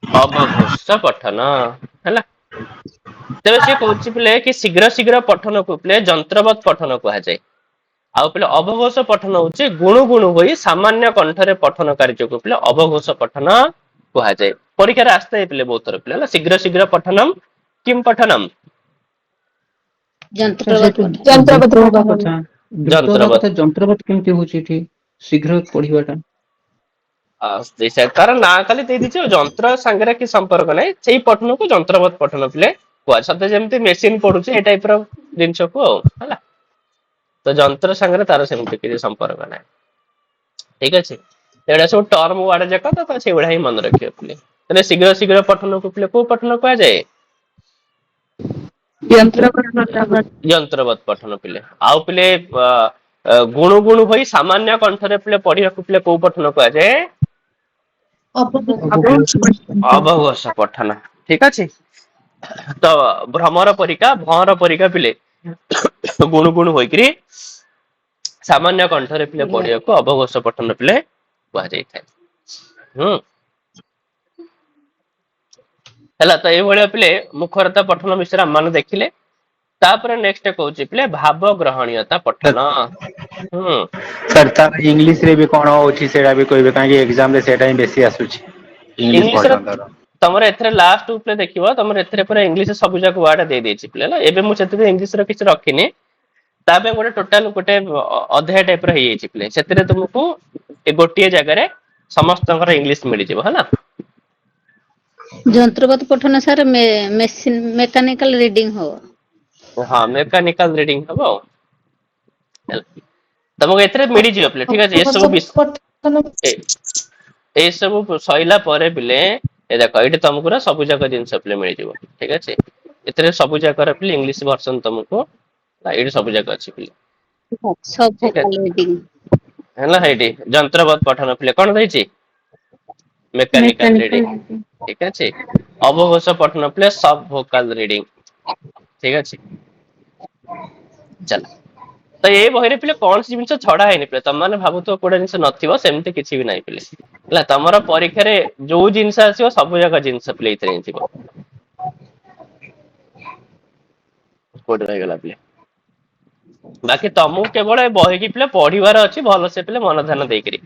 अवघोष पठन हैला तेरे से कहूची पिले कि शीघ्र शीघ्र पठन को पिले यंत्रवत पठन कहा जाए आ पिले अवघोष पठन होची गुणु गुणु होई सामान्य कंठरे पठन कार्य को पिले अवघोष पठन कहा जाए परीक्षा रे आस्ते पिले बहुत तरह पिले शीघ्र शीघ्र पठनम किम पठनम ଯନ୍ତ୍ରବତ କେମିତି ହଉଛି ଏଠି ଶୀଘ୍ର ପଢିବାଟା ତାର ନା ଖାଲି ଦେଇ ଦେଇଛି ଯନ୍ତ୍ର ସାଙ୍ଗରେ କି ସମ୍ପର୍କ ନାହିଁ ସେଇ ପଠନକୁ ଯନ୍ତ୍ରବତ ପଠନ ପିଲେ କୁହା ସତେ ଯେମିତି ମେସିନ ପଢୁଛି ଏଇ ଟାଇପ ର ଜିନିଷକୁ ଆଉ ହେଲା ତ ଯନ୍ତ୍ର ସାଙ୍ଗରେ ତାର ସେମିତି କିଛି ସମ୍ପର୍କ ନାହିଁ ଠିକ ଅଛି ଏଇଟା ସବୁ ଟର୍ମ ୱାର୍ଡ ଯାକ ତ ସେଇଭଳିଆ ହିଁ ମନେ ରଖିବ ପିଲେ ତାହେଲେ ଶୀଘ୍ର ଶୀଘ୍ର ପଠନକୁ ପିଲେ କୋଉ ପଠନ କୁହାଯାଏ ଯନ୍ତ୍ରବତ ପଠନ ପିଲେ ଆଉ ପିଲେ ଗୁଣୁ ଗୁଣୁ ହୋଇ ସାମାନ୍ୟ କଣ୍ଠରେ ପିଲେ ପଢିବାକୁ ପିଲେ କୋଉ ପଠନ କୁହାଯାଏ ଅବଘୋଷ ପଠନ ଠିକ ଅଛି ତ ଭ୍ରମର ପରୀକ୍ଷା ଭଁର ପରୀକ୍ଷା ପିଲେ ଗୁଣୁ ଗୁଣୁ ହୋଇକିରି ସାମାନ୍ୟ କଣ୍ଠରେ ପିଲେ ପଢିବାକୁ ଅବଘୋଷ ପଠନ ପିଲେ କୁହାଯାଇଥାଏ ହେଲା ତ ଏଇଭଳିଆ ପିଲେ ମୁଖରତା ପଠନ ବିଷୟରେ ଆମମାନେ ଦେଖିଲେ तापर नेक्स्ट कहूची पिले भाव ग्रहणीयता पठन सर तार इंग्लिश रे भी कोन होची सेडा भी कहबे काहे एग्जाम रे सेडा ही बेसी आसुची इंग्लिश रे तमरे एथरे लास्ट उपले देखिबो तमरे एथरे पूरा इंग्लिश सब जाक वर्ड दे देछि पिले एबे मु सेते इंग्लिश रे किछ रखिनी ताबे गोटे टोटल गोटे अध्याय टाइप रे हेछि पिले सेतरे तुमको ए गोटिए जगह रे समस्त इंग्लिश मिलि जिवो हला ଯନ୍ତ୍ରପାତି ପଠନ ସାର୍ ମେସିନ୍ ମେକାନିକାଲ ରିଡିଂ ହବ। ହଁ ମେକାନିକାଲ ରିଡିଂ ହବ ଆଉ। ହେଲା। ତମକୁ ଏଥିରେ ମିଳିଯିବ ପିଲେ ଠିକ ଅଛି ଏସବୁ ଏଇ ସବୁ ସଇଲା ପରେ ପିଲେ ଏ ଦେଖ ଏଇଠି ତମକୁ ନା ସବୁ ଯାକ ଜିନିଷ ପିଲେ ମିଳିଯିବ ଠିକ ଅଛି। ଏଥିରେ ସବୁ ଯାକର ପିଲେ ଇଂଲିଶ ଭର୍ସନ ତମକୁ ଏଇଠି ସବୁ ଯାକ ଅଛି ପିଲେ ସବ୍ ଠିକ ଭୋକାଲ ଅଛି। ରିଡିଂ। ହେଲା ହେଇଠି ଯନ୍ତ୍ରବତ ପଠନ ପିଲେ କଣ ଦେଇଛି ମେକାନିକାଲ ରିଡିଂ ଠିକ ଅଛି। ଅବଘୋଷ ପଠନ ପିଲେ ସବ୍ ଭୋକାଲ ରିଡିଂ ଠିକ ଅଛି। ଚାଲ ତ ଏଇ ବହିରେ ପିଲେ କୌଣସି ଜିନିଷ ଛଡା ହେଇନି ପିଲେ ତମ ମାନେ ଭାବୁଥିବ କୋଉଟା ଜିନିଷ ନଥିବ ସେମିତି କିଛି ବି ନାହିଁ ପିଲେ ହେଲା। ତମର ପରୀକ୍ଷାରେ ଯୋଉ ଜିନିଷ ଆସିବ ସବୁ ଯାକ ଜିନିଷ ପିଲେ ଏଇଥିରେ ହିଁ ଥିବ। କୋଉଠି ରହିଗଲା ପିଲେ ବାକି ତମକୁ କେବଳ ଏ ବହିକି ପିଲେ ପଢିବାର ଅଛି ଭଲସେ ପିଲେ ମନ ଧ୍ୟାନ ଦେଇକିରି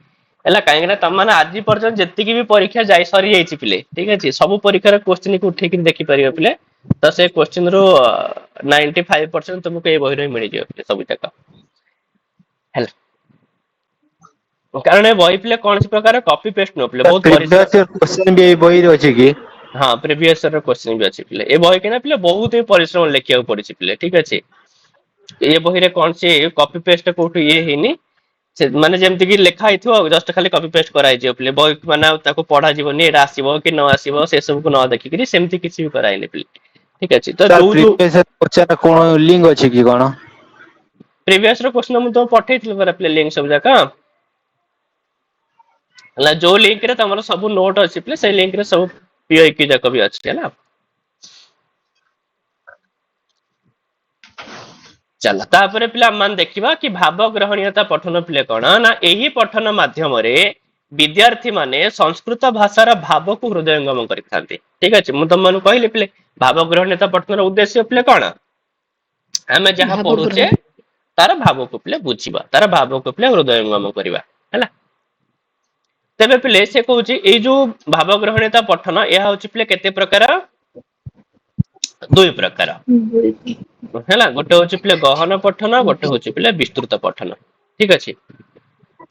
ହେଲା। କାହିଁକି ନା ତମ ମାନେ ଆଜି ପର୍ଯ୍ୟନ୍ତ ଯେତିକି ବି ପରୀକ୍ଷା ଯାଇ ସରିଯାଇଛି ପିଲେ ଠିକ ଅଛି ସବୁ ପରୀକ୍ଷାର କୋଶ୍ଚିନ୍ କୁ ଉଠେଇକି ଦେଖିପାରିବ ପିଲେ ତ ସେ କୋଶ୍ଚିନ୍ ରୁ 95% ତମକୁ ଏଇ ବହିରୁ ହିଁ ମିଳିଯିବ ପିଲେ ସବୁ ଯାକ ହେଲା। କାରଣ ଏ ବହି ପିଲେ କୌଣସି ପ୍ରକାର କପି ପେଷ୍ଟ ନୁହଁ ପିଲେ ବହୁତ ପରିଶ୍ରମ ପ୍ରିଭିୟସ୍ କ୍ୱେଶ୍ଚନ ବି ଏଇ ବହିରେ ଅଛି କି? ହଁ ପ୍ରିଭିୟସ୍ ର କୋଶ୍ଚିନ୍ ବି ଅଛି ପିଲେ ଏ ବହି କିନା ପିଲେ ବହୁତ ହି ପରିଶ୍ରମ ଲେଖିବାକୁ ପଡିଛି ପିଲେ ଠିକ ଅଛି। ଏ ବହିରେ କୌଣସି କପି ପେଷ୍ଟ କୋଉଠୁ ଇଏ ହେଇନି ସେ ମାନେ ଯେମିତି କି ଲେଖା ହେଇଥିବ ଆଉ ଜଷ୍ଟ ଖାଲି କପି ପେଷ୍ଟ କରାହେଇଯିବ ପିଲେ ବହି ମାନେ ଆଉ ତାକୁ ପଢାଯିବନି ଏଇଟା ଆସିବ କି ନ ଆସିବ ସେ ସବୁକୁ ନ ଦେଖିକିରି ସେମିତି କିଛି ବି କରାହେଇନି ପିଲେ ଠିକ ଅଛି। ତ ସାର୍ ଯୋଉ ଯୋଉ ପ୍ରିଭିୟସ୍ ପଚାର କଣ ଲିଙ୍କ ଅଛି କି କଣ? ପ୍ରିଭିୟସ୍ ର କୋଶ୍ଚିନ୍ ମୁଁ ତମକୁ ପଠେଇଥିଲି ପରା ପିଲେ ଲିଙ୍କ ସବୁ ଯାକ ହେଲା। ଯୋଉ ଲିଙ୍କ ରେ ତମର ସବୁ ନୋଟ ଅଛି ପିଲେ ସେଇ ଲିଙ୍କ ରେ ସବୁ ପିଆଇକ୍ୟୁ ଯାକ ବି ଅଛି ହେଲା। ଚାଲ ତାପରେ ପିଲା ମାନେ ଦେଖିବା କି ଭାବ ଗ୍ରହଣୀୟତା ପଠନ ପିଲେ କଣ ନା ଏହି ପଠନ ମାଧ୍ୟମରେ ବିଦ୍ୟାର୍ଥୀ ମାନେ ସଂସ୍କୃତ ଭାଷାର ଭାବକୁ ହୃଦୟଙ୍ଗମ କରିଥାନ୍ତି ଠିକ ଅଛି। ମୁଁ ତମମାନଙ୍କୁ କହିଲି ପିଲେ ଭାବ ଗ୍ରହଣୀୟତା ପଠନର ଉଦ୍ଦେଶ୍ୟ ପିଲେ କଣ ଆମେ ଯାହା ଭାବ ପଢୁଛେ ଗ୍ରହଣ ତାର ଭାବକୁ ପିଲେ ବୁଝିବା ତାର ଭାବକୁ ପିଲେ ହୃଦୟଙ୍ଗମ କରିବା ହେଲା। ତେବେ ପିଲେ ସେ କହୁଛି ଏଇ ଯୋଉ ଭାବ ଗ୍ରହଣୀୟତା ପଠନ ଏହା ହଉଛି ପିଲେ କେତେ ପ୍ରକାର ଦୁଇ ପ୍ରକାର ହେଲା। ଗୋଟେ ହଉଛି ପିଲେ ଗହନ ପଠନ ଗୋଟେ ହଉଛି ପିଲେ ବିସ୍ତୃତ ପଠନ ଠିକ ଅଛି।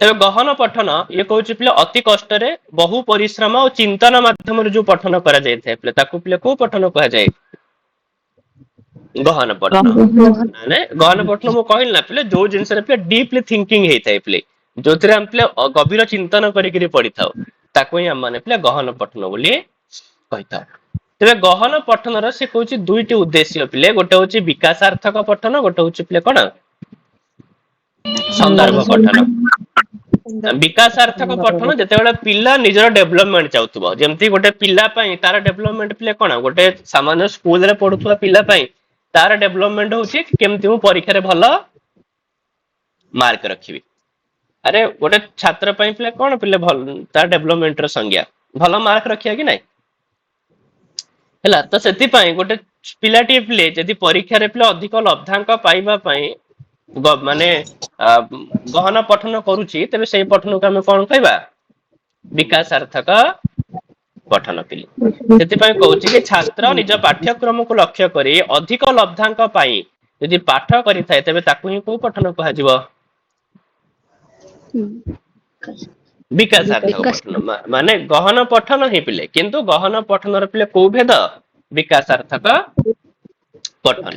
ତେବେ ଗହନ ପଠନ ଇଏ କହୁଛି ପିଲେ ଅତି କଷ୍ଟରେ ବହୁ ପରିଶ୍ରମ ଆଉ ଚିନ୍ତନ ମାଧ୍ୟମରେ ଯୋଉ ପଠନ କରାଯାଇଥାଏ ପିଲେ ତାକୁ ପିଲେ କୋଉ ପଠନ କୁହାଯାଏ ଗହନ ପଠନ। ମାନେ ଗହନ ପଠନ ମୁଁ କହିଲି ନା ପିଲେ ଯୋଉ ଜିନିଷରେ ପିଲେ ଡିପଲି ଥିଙ୍କିଙ୍ଗ ହେଇଥାଏ ପିଲେ ଯୋଉଥିରେ ଆମେ ପିଲେ ଗଭୀର ଚିନ୍ତନ କରିକିରି ପଢିଥାଉ ତାକୁ ହିଁ ଆମେ ମାନେ ପିଲେ ଗହନ ପଠନ ବୋଲି କହିଥାଉ। ତେବେ ଗହନ ପଠନର ସେ କହୁଛି ଦୁଇଟି ଉଦ୍ଦେଶ୍ୟ ପିଲେ ଗୋଟେ ହଉଛି ବିକାଶାର୍ଥକ ପଠନ ଗୋଟେ ହଉଛି ପିଲେ କଣ ସନ୍ଦର୍ଭ ପଠନ। ବିକାଶାର୍ଥକ ପଠନ ଯେତେବେଳେ ପିଲା ନିଜର ଡେଭଲପମେଣ୍ଟ ଚାହୁଥିବ ଯେମିତି ଗୋଟେ ପିଲା ପାଇଁ ତାର ଡେଭଲପମେଣ୍ଟ ପିଲେ କଣ ଗୋଟେ ସାମାନ୍ୟ ସ୍କୁଲରେ ପଢୁଥିବା ପିଲା ପାଇଁ ତାର ଡେଭଲପମେଣ୍ଟ ହଉଛି କେମିତି ମୁଁ ପରୀକ୍ଷାରେ ଭଲ ମାର୍କ ରଖିବି। ଆରେ ଗୋଟେ ଛାତ୍ର ପାଇଁ ପିଲେ କଣ ପିଲେ ଭଲ ତାର ଡେଭଲପମେଣ୍ଟ ର ସଂଜ୍ଞା ଭଲ ମାର୍କ ରଖିବା କି ନାଇଁ ହେଲା। ତ ସେଥିପାଇଁ ଗୋଟେ ପିଲାଟିଏ ପିଲେ ଯଦି ପରୀକ୍ଷାରେ ପିଲେ ଅଧିକ ଲବ୍ଧାଙ୍କ ପାଇବା ପାଇଁ ମାନେ ଗହନ ପଠନ କରୁଛି ତେବେ ସେଇ ପଠନକୁ ଆମେ କଣ କହିବା ବିକାଶାର୍ଥକ ପଠନ ପିଲେ। ସେଥିପାଇଁ କହୁଛି କି ଛାତ୍ର ନିଜ ପାଠ୍ୟକ୍ରମକୁ ଲକ୍ଷ୍ୟ କରି ଅଧିକ ଲବ୍ଧାଙ୍କ ପାଇଁ ଯଦି ପାଠ କରିଥାଏ ତେବେ ତାକୁ ହିଁ କୋଉ ପଠନ କୁହାଯିବ ବିକାଶାର୍ଥକ ବିକାଶ ପଠନ। ମାନେ ଗହନ ପଠନ ହିଁ ପିଲେ କିନ୍ତୁ ଗହନ ପଠନର ପିଲେ କୋଉ ଭେଦ ବିକାଶାର୍ଥକ ପଠନ।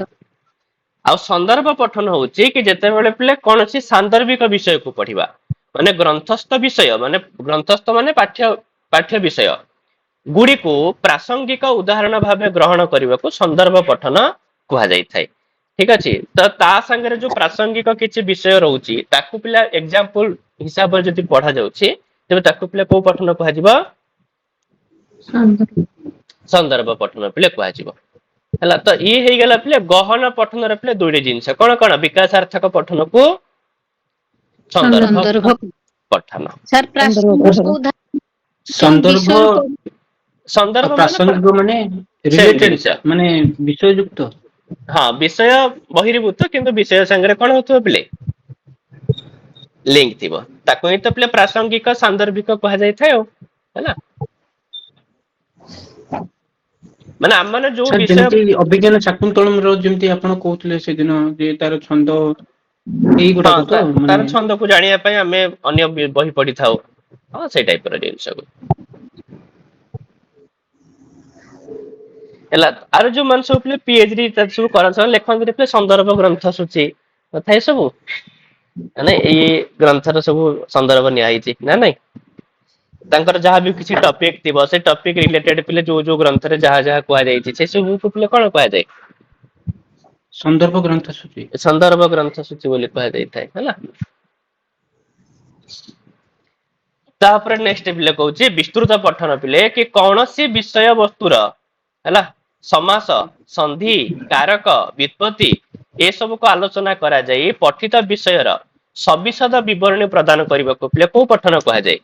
ଆଉ ସନ୍ଦର୍ଭ ପଠନ ହଉଛି କି ଯେତେବେଳେ ପିଲେ କୌଣସି ସାନ୍ଦର୍ଭିକ ବିଷୟକୁ ପଢିବା ମାନେ ଗ୍ରନ୍ଥସ୍ଥ ବିଷୟ ମାନେ ଗ୍ରନ୍ଥସ୍ଥ ମାନେ ପାଠ୍ୟ ବିଷୟ ଗୁଡିକୁ ପ୍ରାସଙ୍ଗିକ ଉଦାହରଣ ଭାବେ ଗ୍ରହଣ କରିବାକୁ ସନ୍ଦର୍ଭ ପଠନ କୁହାଯାଇଥାଏ ଠିକ ଅଛି। ତ ତା ସାଙ୍ଗରେ ଯୋଉ ପ୍ରାସଙ୍ଗିକ କିଛି ବିଷୟ ରହୁଛି ତାକୁ ପିଲା ଏକ୍ଜାମ୍ପଲ ହିସାବରେ ଯଦି ପଢା ଯାଉଛି ତେବେ ତାକୁ ପିଲା କୋଉ ପଠନ କୁହାଯିବ ସନ୍ଦର୍ଭ ପଠନ ପିଲେ କୁହାଯିବ ହେଲା। ତ ଇଏ ହେଇଗଲା ପିଲେ ଗହନ ପଠନର ପିଲେ ଦୁଇଟି ଜିନିଷ କଣ କଣ ବିକାଶାର୍ଥକ ପଠନକୁ ସନ୍ଦର୍ଭ ପଠନ। ସାର୍ ସନ୍ଦର୍ଭ ଆଉ ସନ୍ଦର୍ଭ ମାନେ ପ୍ରାସଙ୍ଗିକ ମାନେ ସେମ ରିଲେଟେଡ ଜିନିଷ ମାନେ ବିଷୟ ଯୁକ୍ତ। ହଁ ବିଷୟ ବହିର୍ଭୂତ କିନ୍ତୁ ବିଷୟ ସାଙ୍ଗରେ କଣ ହଉଥିବ ପିଲେ ଲିଙ୍କ ଥିବ ତାକୁ ହିଁ ତ ପିଲେ ପ୍ରାସଙ୍ଗିକ ସାନ୍ଦର୍ଭିକ କୁହାଯାଇଥାଏ ଆଉ ହେଲା। ମାନେ ଆମମାନେ ଯୋଉ ସାର୍ ବିଷୟ ଯେମିତି ଅଭିଜ୍ଞାନ ଶାକୁନ୍ତଳମ ର ଯେମିତି ଆପଣ କହୁଥିଲେ ସେଦିନ ଯେ ତାର ଛନ୍ଦ ହଁ ଏଇଗୁଡାକ ତ ମାନେ ତାର ଛନ୍ଦକୁ ଜାଣିବା ପାଇଁ ଆମେ ଅନ୍ୟ ବହି ପଢିଥାଉ ହଁ ସେଇ ଟାଇପ ର ଜିନିଷ ହେଲା ଆର ଯୋଉ ମାନେ ସବୁ ପିଲେ PhD ସବୁ କରନ୍ତି ଲେଖନ୍ତି ପିଲେ ସନ୍ଦର୍ଭ ଗ୍ରନ୍ଥ ସୂଚି କଥା ଏ ସବୁ ମାନେ ଏଇ ଗ୍ରନ୍ଥର ସବୁ ସନ୍ଦର୍ଭ ନିଆ ହେଇଛି ନା ନାଇଁ ତାଙ୍କର ଯାହା ବି କିଛି ଟପିକ ଥିବ ସେ ଟପିକ ରିଲେଟେଡ ପିଲେ ଯୋଉ ଯୋଉ ଗ୍ରନ୍ଥରେ ଯାହା ଯାହା କୁହାଯାଇଛି ସେ ସବୁ ପିଲେ କଣ କୁହାଯାଏ ସନ୍ଦର୍ଭ ଗ୍ରନ୍ଥ ସୂଚି। ସନ୍ଦର୍ଭ ଗ୍ରନ୍ଥ ସୂଚି ବୋଲି କୁହାଯାଇଥାଏ ହେଲା। ତାପରେ ନେକ୍ସଟ ପିଲେ କହୁଛି ବିସ୍ତୃତ ପଠନ ପିଲେ କି କୌଣସି ବିଷୟ ବସ୍ତୁର ହେଲା ସମାସ ସନ୍ଧି କାରକ ବ୍ୟୁତ୍ପତ୍ତି ଏସବୁକୁ ଆଲୋଚନା କରାଯାଇ ପଠିତ ବିଷୟର ସବିଶଦ ବିବରଣୀ ପ୍ରଦାନ କରିବାକୁ ପିଲେ କୋଉ ପଠନ କୁହାଯାଏ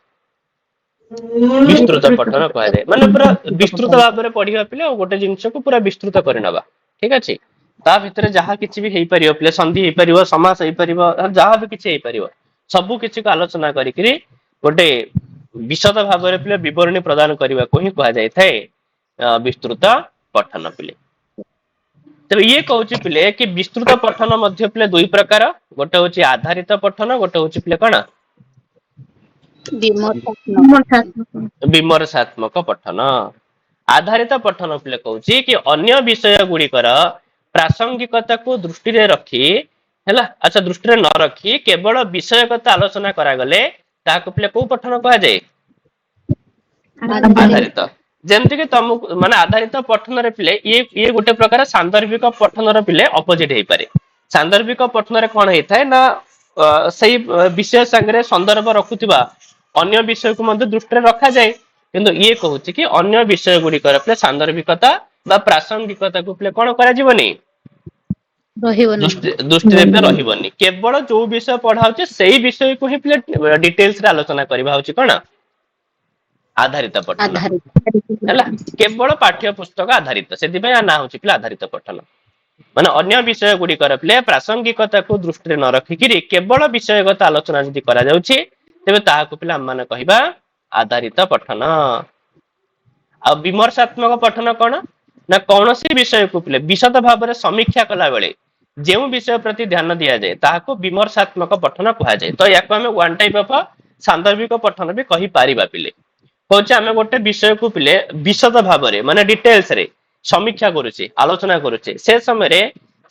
ବିସ୍ତୃତ ପଠନ କୁହାଯାଏ ମାନେ ପୁରା ବିସ୍ତୃତ ଭାବରେ ପଢିବା ପିଲେ ଆଉ ଗୋଟେ ଜିନିଷକୁ ପୁରା ବିସ୍ତୃତ କରିନବା ଠିକ ଅଛି ତା ଭିତରେ ଯାହା କିଛି ବି ହେଇପାରିବ ପିଲେ ସନ୍ଧି ହେଇପାରିବ ସମାସ ହେଇପାରିବ ଯାହା ବି କିଛି ହେଇପାରିବ ସବୁ କିଛି ଆଲୋଚନା କରିକିରି ଗୋଟେ ବିଶଦ ଭାବରେ ପିଲେ ବିବରଣୀ ପ୍ରଦାନ କରିବାକୁ ହିଁ କୁହାଯାଇଥାଏ ବିସ୍ତୃତ ପଠନ ପିଲେ ତେବେ ଇଏ କହୁଛି ପିଲେ କି ବିସ୍ତୃତ ପଠନ ମଧ୍ୟ ପିଲେ ଦୁଇ ପ୍ରକାର ଗୋଟେ ହଉଛି ଆଧାରିତ ପଠନ ଗୋଟେ ହଉଛି ପିଲେ କଣ ବିମର୍ଶାତ୍ମକ ପଠନ ଆଧାରିତ ପଠନ ପିଲେ କହୁଛି କି ଅନ୍ୟ ବିଷୟ ଗୁଡିକର ପ୍ରାସଙ୍ଗିକତାକୁ ଦୃଷ୍ଟିରେ ରଖି ହେଲା ଆଚ୍ଛା ଦୃଷ୍ଟିରେ ନ ରଖି କେବଳ ବିଷୟଗତ ଆଲୋଚନା କରାଗଲେ ତାହାକୁ ପିଲେ କୋଉ ପଠନ କୁହାଯାଏ ଆଧାରିତ ଯେମିତିକି ତମକୁ ମାନେ ଆଧାରିତ ପଠନରେ ପିଲେ ଇଏ ଗୋଟେ ପ୍ରକାର ସାନ୍ଦର୍ଭିକ ପଠନର ପିଲେ ଅପୋଜିଟ ହେଇପାରେ ସାନ୍ଦର୍ଭିକ ପଠନରେ କଣ ହେଇଥାଏ ନା ସେଇ ବିଷୟ ସାଙ୍ଗରେ ସନ୍ଦର୍ଭ ରଖୁଥିବା ଅନ୍ୟ ବିଷୟକୁ ମଧ୍ୟ ଦୃଷ୍ଟିରେ ରଖାଯାଏ କିନ୍ତୁ ଇଏ କହୁଛି କି ଅନ୍ୟ ବିଷୟ ଗୁଡିକର ପିଲେ ସାନ୍ଦର୍ଭିକତା ବା ପ୍ରାସଙ୍ଗିକତାକୁ ପିଲେ କଣ କରାଯିବନି ରହିବନି ଦୃଷ୍ଟିରେ ପିଲେ ରହିବନି କେବଳ ଯୋଉ ବିଷୟ ପଢା ହଉଛି ସେଇ ବିଷୟକୁ ହିଁ ପିଲେ ଡିଟେଲସରେ ଆଲୋଚନା କରିବା ହଉଛି କଣ ଆଧାରିତ ପଠନ ଆଧାରିତ ହେଲା କେବଳ ପାଠ୍ୟ ପୁସ୍ତକ ଆଧାରିତ ସେଥିପାଇଁ ନାଁ ହଉଛି ପିଲା ଆଧାରିତ ପଠନ ମାନେ ଅନ୍ୟ ବିଷୟ ଗୁଡିକର ପିଲେ ପ୍ରାସଙ୍ଗିକତାକୁ ଦୃଷ୍ଟିରେ ନ ରଖିକିରି କେବଳ ବିଷୟଗତ ଆଲୋଚନା ଯଦି କରାଯାଉଛି ତେବେ ତାହାକୁ ପିଲା ଆମମାନେ କହିବା ଆଧାରିତ ପଠନ ଆଉ ବିମର୍ଶାତ୍ମକ ପଠନ କଣ ନା କୌଣସି ବିଷୟକୁ ପିଲେ ବିଶଦ ଭାବରେ ସମୀକ୍ଷା କଲା ବେଳେ ଯେଉଁ ବିଷୟ ପ୍ରତି ଧ୍ୟାନ ଦିଆଯାଏ ତାହାକୁ ବିମର୍ଶାତ୍ମକ ପଠନ କୁହାଯାଏ ତ ୟାକୁ ଆମେ ୱାନ୍ ଟାଇପ ଅଫ ସାନ୍ଦର୍ଭିକ ପଠନ ବି କହିପାରିବା ପିଲେ କହୁଛି ଆମେ ଗୋଟେ ବିଷୟକୁ ପିଲେ ବିଶଦ ଭାବରେ ମାନେ ଡିଟେଲସ ରେ ସମୀକ୍ଷା କରୁଛେ ଆଲୋଚନା କରୁଛେ ସେ ସମୟରେ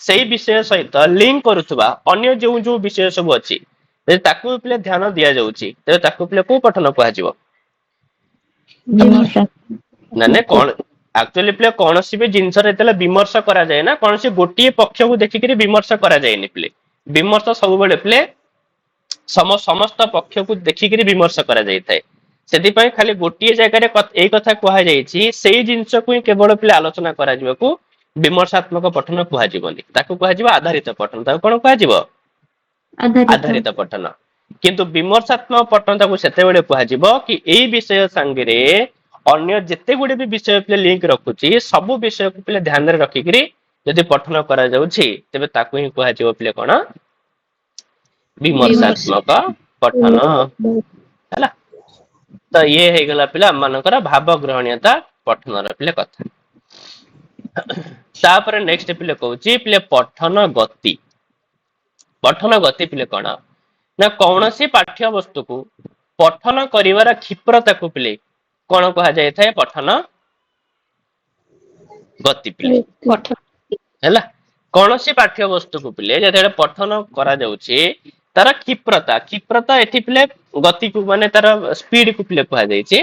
ସେଇ ବିଷୟ ସହିତ ଲିଙ୍କ କରୁଥିବା ଅନ୍ୟ ଯୋଉ ଯୋଉ ବିଷୟ ସବୁ ଅଛି ଯଦି ତାକୁ ପିଲେ ଧ୍ୟାନ ଦିଆଯାଉଛି ତେବେ ତାକୁ ପିଲେ କୋଉ ପଠନ କୁହାଯିବ ମାନେ କଣ ଆକ୍ଚୁଆଲି ପିଲେ କୌଣସି ବି ଜିନିଷରେ ଯେତେବେଳେ ବିମର୍ଶ କରାଯାଏ ନା କୌଣସି ଗୋଟିଏ ପକ୍ଷକୁ ଦେଖିକିରି ବିମର୍ଶ କରାଯାଏନି ପିଲେ ବିମର୍ଶ ସବୁବେଳେ ପିଲେ ସମସ୍ତ ପକ୍ଷକୁ ଦେଖିକିରି ବିମର୍ଶ କରାଯାଇଥାଏ ସେଥିପାଇଁ ଖାଲି ଗୋଟିଏ ଜାଗାରେ ଏଇ କଥା କୁହାଯାଇଛି ସେଇ ଜିନିଷକୁ ହିଁ କେବଳ ପିଲେ ଆଲୋଚନା କରାଯିବାକୁ ବିମର୍ଶାତ୍ମକ ପଠନ କୁହାଯିବନି ତାକୁ କୁହାଯିବ ଆଧାରିତ ପଠନ ତାକୁ କଣ କୁହାଯିବ ଆଧାରିତ ପଠନ କିନ୍ତୁ ବିମର୍ଶାତ୍ମକ ପଠନ ତାକୁ ସେତେବେଳେ କୁହାଯିବ କି ଏଇ ବିଷୟ ସାଙ୍ଗରେ ଅନ୍ୟ ଯେତେ ଗୁଡେ ବି ବିଷୟ ପିଲେ ଲିଙ୍କ ରଖୁଛି ସବୁ ବିଷୟକୁ ପିଲେ ଧ୍ୟାନରେ ରଖିକିରି ଯଦି ପଠନ କରାଯାଉଛି ତେବେ ତାକୁ ହିଁ କୁହାଯିବ ପିଲେ କଣ ବିମର୍ଶ ବିମର୍ଶାତ୍ମକ ପଠନ ହେଲା ତ ଇଏ ହେଇଗଲା ପିଲା ଆମମାନଙ୍କର ଭାବ ଗ୍ରହଣୀୟତା ପଠନର ପିଲେ କଥା ତାପରେ ନେକ୍ସଟ ପିଲେ କହୁଛି ପିଲେ ପଠନ ଗତି ପିଲେ କଣ ନା କୌଣସି ପାଠ୍ୟ ବସ୍ତୁକୁ ପଠନ କରିବାର କ୍ଷିପ୍ରତାକୁ ପିଲେ କଣ କୁହାଯାଇଥାଏ ପଠନ ଗତି ପିଲେ ପଠନ ହେଲା କୌଣସି ପାଠ୍ୟ ବସ୍ତୁକୁ ପିଲେ ଯେତେବେଳେ ପଠନ କରାଯାଉଛି ତାର କ୍ଷିପ୍ରତା ଏଠି ପିଲେ ଗତିକୁ ମାନେ ତାର ସ୍ପିଡ କୁ ପିଲେ କୁହାଯାଇଛି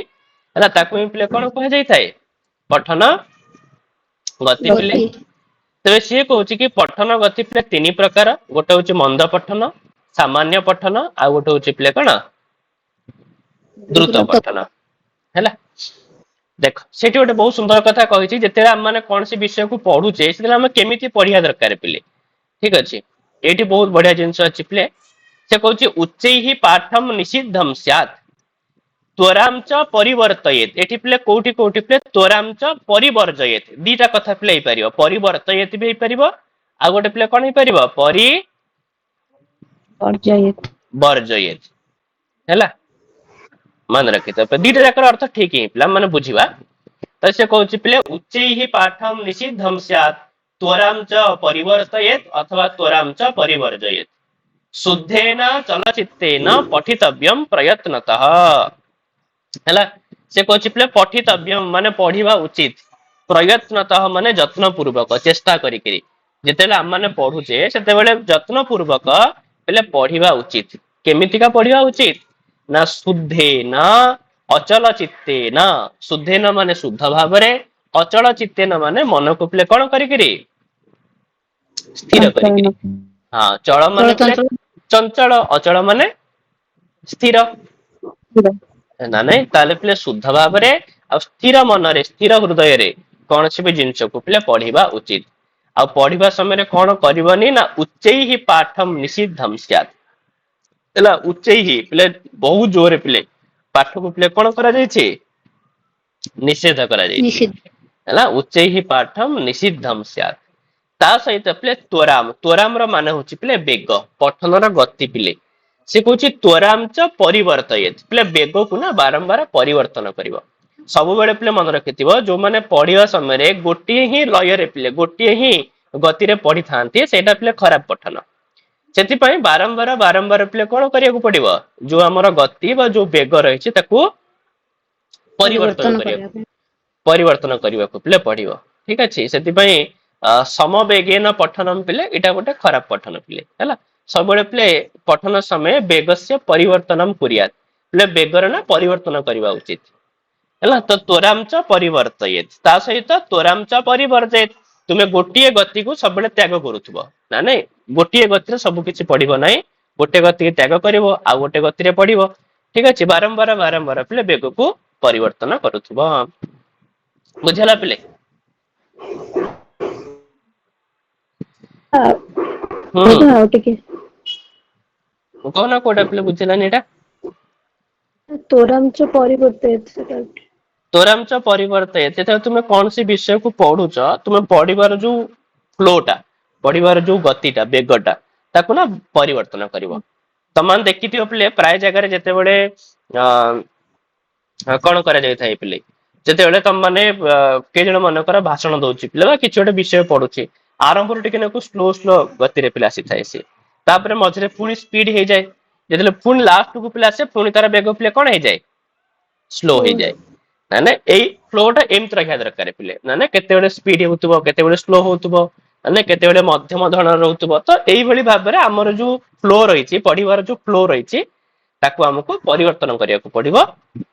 ହେଲା ତାକୁ ହିଁ ପିଲେ କଣ କୁହାଯାଇଥାଏ ପଠନ ଗତି ପିଲେ ଗତି ତେବେ ସିଏ କହୁଛି କି ପଠନ ଗତି ପିଲେ ତିନି ପ୍ରକାର ଗୋଟେ ହଉଛି ମନ୍ଦ ପଠନ ସାମାନ୍ୟ ପଠନ ଆଉ ଗୋଟେ ହଉଛି ପିଲେ କଣ ଦ୍ରୁତ ପଠନ ହେଲା ଦେଖ ସେଠି ଗୋଟେ ବହୁତ ସୁନ୍ଦର କଥା କହିଛି ଯେତେବେଳେ ଆମେ ମାନେ କୌଣସି ବିଷୟକୁ ପଢୁଛେ ସେତେବେଳେ ଆମେ କେମିତି ପଢିବା ଦରକାର ପିଲେ ଠିକ ଅଛି ଏଇଠି ବହୁତ ବଢିଆ ଜିନିଷ ଅଛି ପିଲେ ସେ କହୁଛି ଉଚ୍ଚୈଃ ପାଠମ ନିଷିଦ୍ଧମ ସ୍ୟାତ୍ ତ୍ୱରାଞ୍ଚ ପରିବର୍ତ୍ତୟେତ୍ ଏଠି ପିଲେ କୋଉଠି ପିଲେ ତ୍ୱରାଞ୍ଚ ପରିବର୍ଜୟେତ୍ ଦିଟା କଥା ପିଲେ ହେଇପାରିବ ପରିବର୍ତ୍ତୟେତ୍ ବି ହେଇପାରିବ ଆଉ ଗୋଟେ ପିଲେ କଣ ହେଇପାରିବ ପରିବର୍ଜୟେତ୍ ହେଲା ମନେ ରଖିଥ ଦିଟା ଯାକର ଅର୍ଥ ଠିକ ହିଁ ପିଲା ମାନେ ବୁଝିବା ତ ସେ କହୁଛି ପିଲେ ଉଚ୍ଚୈଃ ପାଠମ ନିଷିଦ୍ଧମ ସ୍ୟାତ୍ ତ୍ୱରାଞ୍ଚ ପରିବର୍ତ୍ତୟେତ୍ ଅଥବା ତ୍ୱରାଞ୍ଚ ପରିବର୍ଜୟେତ୍ ଶୁଦ୍ଧେନ ଚଳଚିତ୍ତେନ ପଠିତବ୍ୟମ୍ ପ୍ରୟତ୍ନତଃ ହେଲା ସେ କହୁଛି ପିଲେ ପଠିତବ୍ୟମ୍ ମାନେ ପଢିବା ଉଚିତ प्रयत्नतः माने जत्न पूर्वक चेष्टा करिकरी जेतेले हम माने पढुचे सेतेबेले जत्न पूर्वक पहले पढ़िबा उचित केमितिका पढ़िबा उचित ना शुद्धेन अचल चित्तेन शुद्धेन माने शुद्ध भावरे अचल चित्तेन माने मन को पहले कौन करिकरी स्थिर करिकरी हाँ चल माने पहले चंचल चंचल अचल माने स्थिर ना नहीं ताले पहले शुद्ध भावरे आ स्थिर मन रे स्थिर हृदय रे कौन सी भी जिनस को पहले पढ़िबा उचित आ पढ़िबा समय कौन करबनी ना उच्चैहि पाठम निषिद्धम स्यात् एला उच्चैहि पहले बहुत जोरे पहले पाठ को पहले कौन करा जायछि निषेध करा जायछि निषिद्ध एला उच्चैहि पाठम निषिद्धम स्यात् ता सहित पहले त्वराम त्वराम रो माने होछि पहले वेग पठन रो गति पहले से कहछि त्वराम च परिवर्तयेत् पहले वेग को ना बारंबार परिवर्तन करिवो सब बेले पहले मन रखिथिबो जो माने पढ़िबा समय रे गोटिए ही लय रे पहले गोटिए ही गति रे पढ़ी थांती सेटा पहले खराब पठन सेति पई बारंबार बारंबार पहले कोन करिया पड़िबो जो हमर गति बा जो वेग रहिछि ताकू परिवर्तन करिया परिवर्तन करिया को पहले पढ़िबो ठीक अछि सेति पई समवेगेन पठनम पहले एटा गोटे खराब पठन पहले हैला सब बेले पहले पठन समय वेगस्य परिवर्तनम कुरियात पहले वेगर ना परिवर्तन करिवा उचित हैला तो त्वराम च परिवर्तयेत् ता सहित त्वराम च परिवर्तयेत् तुमे गोटिए गति को सब बेले त्याग करूथबो ना नहीं गोटिए गति रे सब किछि पढ़िबो नाही गोटे गति के त्याग करिवो आ गोटे गति रे पढ़िबो ठीक अछि बारंबार बारंबार पहले वेग को परिवर्तन करूथबो बुझला पहले ଆଉ ଟିକେ कोना कोडा पहले बुझलानी एटा त्वरम च परिवर्ते सेटा त्वराम च परिवर्ते जेते तुमे कौन सी विषय को पढुछ तुमे पढिबार जो फ्लोटा पढिबार जो गतिटा वेगटा ताको ना परिवर्तन करिवो तमान देखिथियो पले प्राय जगह रे जेते बेले कोन करा जाय थाई पले जेते बेले तम माने के जण मन कर भाषण दोछि पले किछ ओटे विषय पढुछि आरंभ रो टिके नको स्लो स्लो गति रे पले आसी थाई से तापरे मझरे पुनी स्पीड हे जाय जेते पुनी लास्ट को पले आसे पुनी तार वेग पले कोन हे जाय स्लो हे जाय ना एई फ्लोटा एमत रखा दरकार पिले ना केते बेले स्पीड होतबो केते बेले स्लो होतबो ना केते बेले मध्यम धरण रहउतबो तो एई भली भाबरे हमर जो फ्लो रहिछि पढिबार जो फ्लो रहिछि ताको हमको परिवर्तन करिया को पड़िबो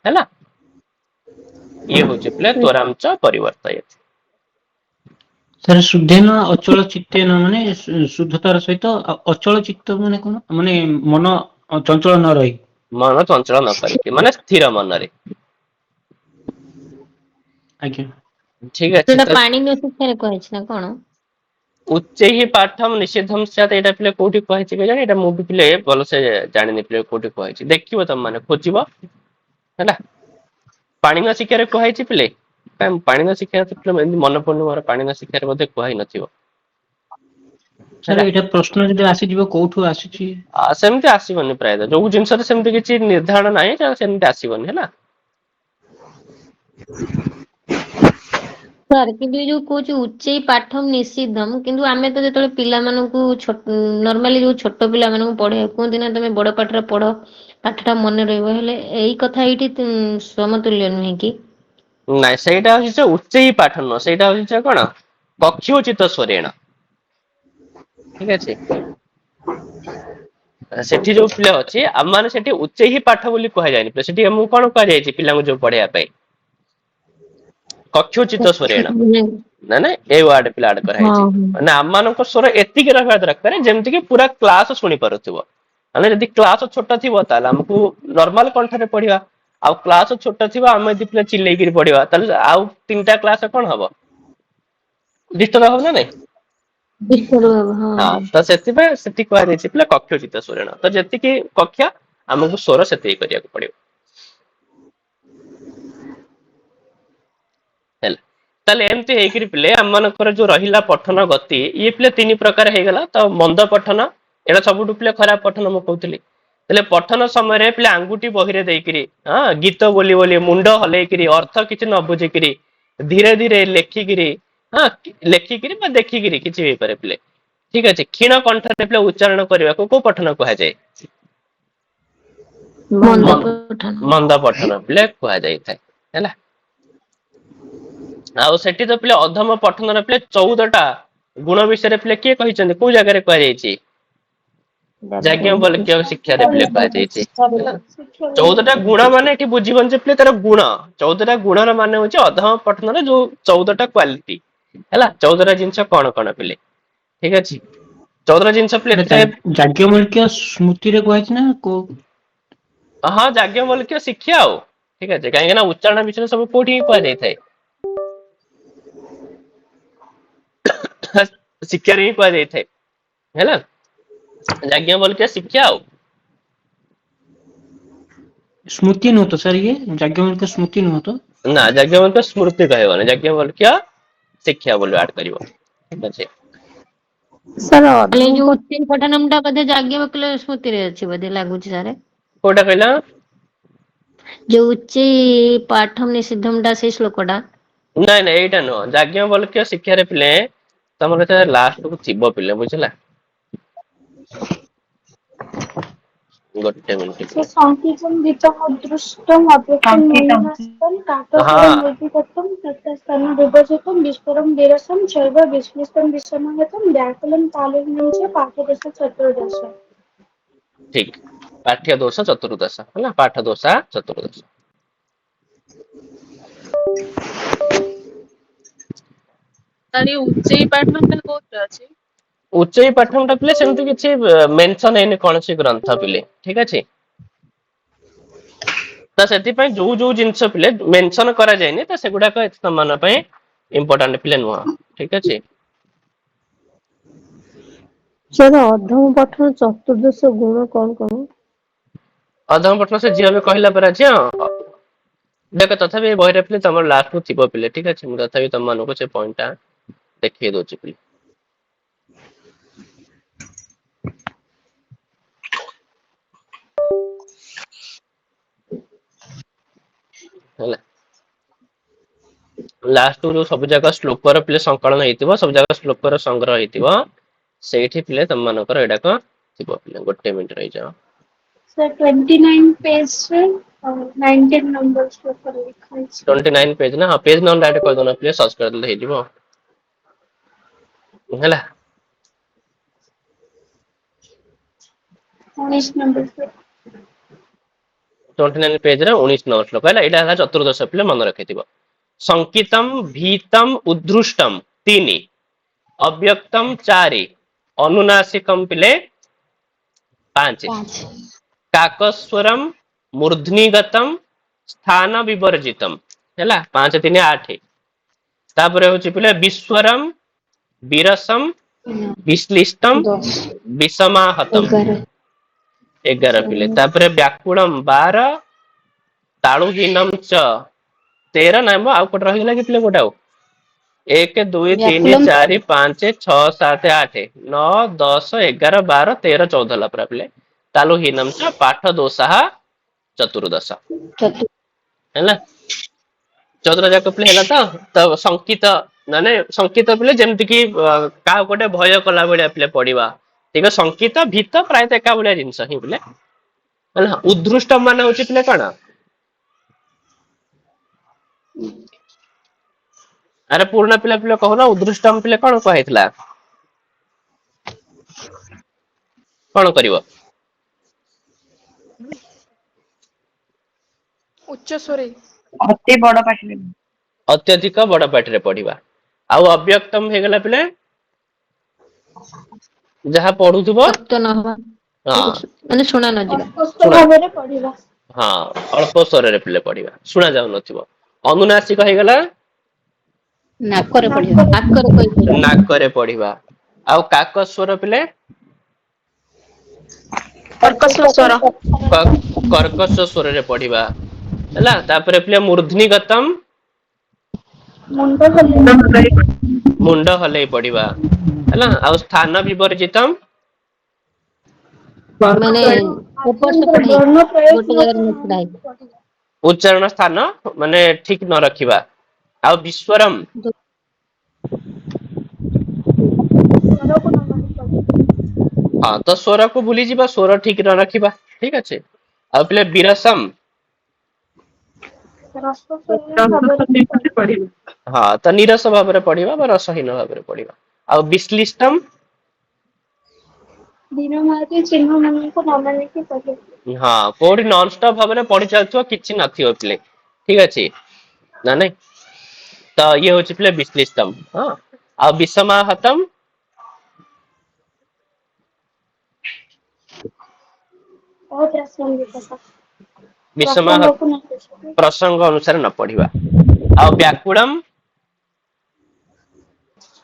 हैला ये होछि पिले त्वराम च परिवर्तयेत् सर शुद्धेन अचल चित्तेन माने शुद्धतार सहित अचल चित्त माने कोन माने मन चंचल न रही मन चंचल न करिके माने स्थिर मन रे आज्ञा ठीक अछि ସେଟା ପାଣି ନ ଶିକ୍ଷାରେ କହିଛି ନା କଣ उच्चैहि पाठम निषेधम स्यात् एटा पिले कोठी कहैछि के जानि एटा मु भी पिले बोल से जानि पिले कोठी कहैछि देखिबो तम माने खोजिबो हैला पाणी न शिक्षारे कहैछि पिले पाणी न शिक्षा पिले मन पड़नु मोर पाणी न शिक्षारे मध्ये कहै नथिबो सर एटा प्रश्न जदि आसी जीवो कोठु आसीछि सेमति आसीबनी प्राय जो जिंस रे सेमति किछि निर्धारण नाही सेमति आसीबनी हैला ସାର୍ କିନ୍ତୁ ଏ ଯୋଉ କହୁଛି ଉଚ୍ଚେଇ ପାଠମ ନିଷିଦ୍ଧମ କିନ୍ତୁ ଆମେ ତ ଯେତେବେଳେ ପିଲାମାନଙ୍କୁ ନର୍ମାଲି ଯୋଉ ଛୋଟ ପିଲାମାନଙ୍କୁ ପଢେଇବାକୁ କୁହନ୍ତି ନା ତମେ ବଡ ପାଠରେ ପଢ ପାଠଟା ମନେ ରହିବ ହେଲେ ଏଇ କଥା ଏଇଠି ସମତୁଲ୍ୟ ନୁହେଁ କି ନାଇଁ ସେଇଟା ହଉଛି ଉଚ୍ଚେଇ ପାଠ ନୁହଁ ସେଇଟା ହଉଛି କଣ କକ୍ଷୋଚିତ ସ୍ୱରେଣ ଠିକ ଅଛି ସେଠି ଯୋଉ ପିଲା ଅଛି ଆମ ମାନେ ସେଠି ଉଚ୍ଚେଇ ପାଠ ବୋଲି କୁହାଯାଏନି ସେଠି ଆମକୁ କଣ କୁହାଯାଇଛି ପିଲାଙ୍କୁ ଯୋଉ ପଢେଇବା ପାଇଁ कक्षोचित स्वरेण ना ना ए वर्ड पिला ऐड कराइछि माने हममानक स्वर एतिके रहबा दरकार जेमति कि पूरा क्लास सुनि पारुथिबो माने यदि क्लास छोटा थिबो ताले हमकु नॉर्मल कंठ रे पढिबा आ क्लास छोटा थिबो हम यदि पिला चिल्लै गिर पढिबा ताले आ तीनटा क्लास कोन हबो डिस्टर्ब हो ना नहीं हां तो सेति पे सेति कहै दैछि पिला कक्षोचित स्वरेण तो जेति कि कक्षा हमकु स्वर सेति करिया को पडिबो ताले एमती हेकरी पिले हमनकर जो रहिला पठन गति ये पिले तीन प्रकार हे गला तो मंद पठन एला सबुटु पिले खराब पठन म कहउतली तले पठन समय रे पिले अंगुठी बहिरे देइकरी हां गीत बोली बोली मुंड हलेकरी अर्थ किछि न बुझिकरी धीरे धीरे लेखिकरी हां लेखिकरी बा देखिकरी किछि हे पारे पिले ठीक अछि क्षीण कंठ रे पिले उच्चारण करबा को पठन कहा जाय मंद पठन पिले कहा जाय थाय हैला ଆଉ ସେଠି ତ ପିଲେ ଅଧମ ପଠନର ପିଲେ 14ଟା ଗୁଣ ବିଷୟରେ ପିଲେ କିଏ କହିଛନ୍ତି, କୋଉ ଜାଗାରେ କୁହାଯାଇଛି? ଯାଜ୍ଞବଲ୍କ୍ୟ ଶିକ୍ଷାରେ ପିଲେ କୁହାଯାଇଛି। ହେଲା, 14ଟା ଗୁଣ ମାନେ ଏଠି ବୁଝିବନି ଯେ ପିଲେ ତାର ଗୁଣ। 14ଟା ଗୁଣର ମାନେ ହଉଛି ଅଧମ ପଠନର ଯୋଉ 14ଟା କ୍ୱାଲିଟି। ହେଲା, 14ଟା ଜିନିଷ କଣ କଣ ପିଲେ, ଠିକ ଅଛି। 14ଟା ଜିନିଷ ପିଲେ ଏଟା ଯାଜ୍ଞବଲ୍କ୍ୟ ସ୍ମୃତିରେ କୁହାଯାଇଛି ନା କୋଉ? ହଁ, ଯାଜ୍ଞବଲ୍କ୍ୟ ଶିକ୍ଷା ଆଉ ଠିକ ଅଛି, କାହିଁକି ନା ଉଚ୍ଚାରଣ ବିଷୟରେ ସବୁ କୋଉଠି କୁହାଯାଇଥାଏ? ଶିକ୍ଷାରେ ହିଁ କୁହାଯାଇଥାଏ। ହେଲା, ଯାଜ୍ଞବଲ୍କ୍ୟ ଶିକ୍ଷା ଆଉ। ସ୍ମୃତି ନୁହଁ ତ ସାର୍, ଇଏ ଯାଜ୍ଞବଲ୍କ୍ୟ ସ୍ମୃତି ନୁହଁ ତ? ନା, ଯାଜ୍ଞବଲ୍କ୍ୟ ସ୍ମୃତି କହିବନି, ଯାଜ୍ଞବଲ୍କ୍ୟ ଶିକ୍ଷା ବୋଲି ଆଡ କରିବ, ଠିକ ଅଛି। ସାର୍ ହେଲେ ଅଧମ ଯୋଉ ଉଚ୍ଚେଇ ପଠନମ୍ ଟା ବୋଧେ ଯାଜ୍ଞବଲ୍କ୍ୟ ସ୍ମୃତିରେ ଅଛି ବୋଧେ ଲାଗୁଛି ସାର୍। କୋଉଟା କହିଲ? ଯୋଉ ଉଚ୍ଚେଇ ପାଠମ୍ ନିଷିଦ୍ଧମ୍ ଟା ସେଇ ଶ୍ଲୋକ ଟା। ନାଇଁ ନାଇଁ, ଏଇଟା ନୁହଁ। ଯାଜ୍ଞବଲ୍କ୍ୟ ଶିକ୍ଷାରେ ପିଲେ ତମର ଏଟା ଲାଷ୍ଟକୁ ଥିବ ପିଲେ, ବୁଝିଲା। ଗୋଟେ ମିନିଟ ସେ ପିଲେ। ସଂକୀର୍ତ୍ତନ ଗୀତମଦୃଷ୍ଟମ୍ ଅବ୍ୟକ୍ତମ୍ ମନୀନାସ୍ତମ୍ କାକସ୍ୱରମ୍ ହଁ, ନିର୍ବିକଲ୍ପମ୍ ତତ୍ସ୍ଥାନ ବିଭଜିତମ୍ ବିସ୍ଫୋରମ୍ ବିରସମ୍ ଚୈବ ବିସ୍ମୃତମ୍ ବିସମାଗତମ୍ ବ୍ୟାକୁଳମ୍ ତାଳୁହୀନଂ ଚ ପାଠଦୋଷ ଚତୁର୍ଦଶ। ଠିକ, ପାଠ୍ୟ ଦୋଷ ଚତୁର୍ଦଶ। ହେଲା, ପାଠ ଦୋଷା ଚତୁର୍ଦଶ। ତାର ଏ ଉଚ୍ଚେଇ ପାଠମ୍ ଟା କୋଉଥିରେ ଅଛି? ଉଚ୍ଚେଇ ପାଠମ୍ ଟା ପିଲେ ସେମିତି କିଛି ମେନସନ ହେଇନି କୌଣସି ଗ୍ରନ୍ଥ ପିଲେ, ଠିକ ଅଛି। ତ ସେଥିପାଇଁ ଯୋଉ ଯୋଉ ଜିନିଷ ପିଲେ ମେନସନ କରାଯାଇନି, ତ ସେଗୁଡାକ ଏତେ ତମମାନଙ୍କ ପାଇଁ ଇମ୍ପୋର୍ଟାଣ୍ଟ ପିଲେ ନୁହଁ, ଠିକ ଅଛି। ସାର୍ ଅଧମ ପଠନ ଚତୁର୍ଦ୍ଦଶ ଗୁଣ କଣ କଣ? ଅଧମ ପଠନ ସେ ଝିଅ ବି କହିଲା ପରା, ଝିଅ ଦେଖ ତଥାପି ଏ ବହିରେ ପିଲେ ତମର ଲାଷ୍ଟକୁ ଥିବ ପିଲେ, ଠିକ ଅଛି। ମୁଁ ତଥାପି ତମମାନଙ୍କୁ ସେ ପଏଣ୍ଟ ଟା ଦେଖେଇ ଦଉଛି ପିଲେ। ହେଲା, ଲାଷ୍ଟ କୁ ଯୋଉ ସବୁ ଯାକ ଶ୍ଲୋକର ପିଲେ ସଂକଳନ ହେଇଥିବ, ସବୁ ଯାକ ଶ୍ଲୋକର ସଂଗ୍ରହ ହେଇଥିବ, ସେଇଠି ପିଲେ ତମ ମାନଙ୍କର ଏଇଟାକ ଥିବ ପିଲେ। ଗୋଟେ ମିନିଟ ରହିଯାଅ। ସାର୍ 29 ପେଜରେ 19 ନମ୍ବର ଶ୍ଲୋକରେ ଲେଖା ହେଇଛି। 29 ପେଜ ନା, ହଁ ପେଜ ନମ୍ବର ଏଠି କହିଦଉନ ପ୍ଲିଜ, ସର୍ଚ୍ଚ କରିଦେଲେ ହେଇଯିବ ହେଲା। 19 ନମ୍ବର। 29 ପେଜରେ 19 ନମ୍ବର ଶ୍ଲୋକ ହେଲା, ଏଇଟା ହେଲା ଚତୁର୍ଦଶ ପିଲେ ମନେ ରଖିଥିବ। ସଂକିତମ୍ ଭୀତମ୍ ଉଦ୍ଦୃଷ୍ଟମ୍ 3, ଅବ୍ୟକ୍ତମ୍ 4, ଅନୁନାସିକମ୍ ପିଲେ 5, କାକସ୍ୱରମ୍ ମୂର୍ଧ୍ନିଗତମ୍ ସ୍ଥାନ ବିବର୍ଜିତମ୍ ହେଲା 5 3 8। ତାପରେ ହଉଛି ପିଲେ ବିଶ୍ୱରମ୍ ବିରସମ୍ ବିଶ୍ଲିଷ୍ଟମ୍ 10 ବିଷମାହତମ୍ 11 11 ପିଲେ। ତାପରେ ବ୍ୟାକୁଳମ୍ 12, ତାଳୁହୀନମ୍ ଚ 13। ନାଇଁ ମ ଆଉ କୋଟେ ରହିଗଲା କି ପିଲେ ଗୋଟେ ଆଉ 1 2 3 ବ୍ୟାକୁଲମ୍ 4 5 6 7 8 9 10 11 12 13 14 ହେଲା ପୁରା ପିଲେ। ତାଲୁହୀନମ୍ ଚ ପାଠ ଦୋସାଃ ଚତୁର୍ଦଶ ଚତୁର୍ଥ ହେଲା। 14 ଯାକ ପିଲେ ହେଲା ତ ସଂକିତ ମାନେ ସଂକିତ ପିଲେ ଯେମିତି କି କାହାକୁ ଗୋଟେ ଭୟ କଲା ଭଳିଆ ପିଲେ ପଡିବା। ଠିକ ସଂକିତ ଭୀତ ପ୍ରାୟତଃ ଏକା ଭଳିଆ ଜିନିଷ ହିଁ ପିଲେ ହେଲା। ଉଦ୍ଦୃଷ୍ଟ ମାନେ ହଉଛି ପିଲେ କଣ? ଆରେ ପୁରୁଣା ପିଲା ପିଲା କହୁନ ଉଦ୍ଦୃଷ୍ଟମ ପିଲେ କଣ କୁହାହେଇଥିଲା? କଣ କରିବ? ଉଚ୍ଚସ୍ୱରେ ଅତି ବଡ ପାଟିରେ ଅତ୍ୟଧିକ ବଡ ପାଟିରେ ପଢିବା। ଆଉ ଅବ୍ୟକ୍ତମ ହେଇଗଲା ପିଲେ ଯାହା ପଢୁଥିବ ଶକ୍ତ ନହବା ହଁ ମାନେ ଶୁଣା ନ ଯିବା। ଅସ୍ପଷ୍ଟ ଶୁଣା ଭାବରେ ପଢିବା। ହଁ ଅଳ୍ପ ସ୍ୱରରେ ପିଲେ ପଢିବା ଶୁଣା ଯାଉନଥିବ। ଅନୁନାସିକ ହେଇଗଲା ନାକରେ ପଡିବା ନାକରେ କହିପାରିବା। ନାକରେ ପଢିବା। ଆଉ କାକ ସ୍ୱର ପିଲେ କର୍କଶ ସ୍ୱର କର୍କଶ ସ୍ୱରରେ ପଢିବା ହେଲା। ତାପରେ ପିଲେ ମୂର୍ଧନି ଗତମ ମୁଣ୍ଡ ହଲେଇବା ମୁଣ୍ଡ ହଲେଇ ପଡିବା ହେଲା। ଆଉ ସ୍ଥାନ ବିବର୍ଜିତମ୍ ମାନେ ଏପଟ ସେପଟ ଆଦ୍ୟନ୍ତର ହେଇକି ବର୍ଣ୍ଣ ଗୋଟେ ପ୍ରୟୋଗ ଜାଗାରେ ମତେ ନ ଛିଡା ନାହିଁ ହେଇକି। ପଢିବା। ଉଚ୍ଚାରଣ ସ୍ଥାନ ମାନେ ଠିକ ନ ରଖିବା। ଆଉ ବିଶ୍ୱରମ୍ ସ୍ୱରକୁ ନ ମାନି ପଢିବା। ହଁ ତ ସ୍ୱରକୁ ଭୁଲିଯିବା ସ୍ୱର ଠିକ ନ ରଖିବା ଠିକ ଅଛି। ଆଉ ପିଲେ ବିରସମ ରସଶୂନ୍ୟ ଭାବରେ ପଢିବା। ହଁ ତ ନିରସ ଭାବରେ ପଢିବା ବା ରସହୀନ ଭାବରେ ପଢିବା। ଆଉ ବିଶ୍ଲିଷ୍ଟମ୍ ଦିନମାଦି ଚିହ୍ନ ମାନଙ୍କୁ ନ ମାନିକି ପଢିବା। ହଁ କୋଉଠି ନନଷ୍ଟପ ଭାବରେ ପଢି ଚାଲୁଥିବ କିଛି ନଥିବ ପିଲେ ଠିକ ଅଛି ନା ନାଇଁ। ତ ଇଏ ହଉଛି ପିଲେ ବିଶ୍ଲିଷ୍ଟମ୍। ହଁ ଆଉ ବିଷମାହତମ୍ ଅପ୍ରାସଙ୍ଗିକ ବିଷମାହତ ପ୍ରସଙ୍ଗକୁ ନ ବୁଝିବା। ପ୍ରସଙ୍ଗ ଅନୁସାରେ ନ ପଢିବା। ଆଉ ବ୍ୟାକୁଳମ୍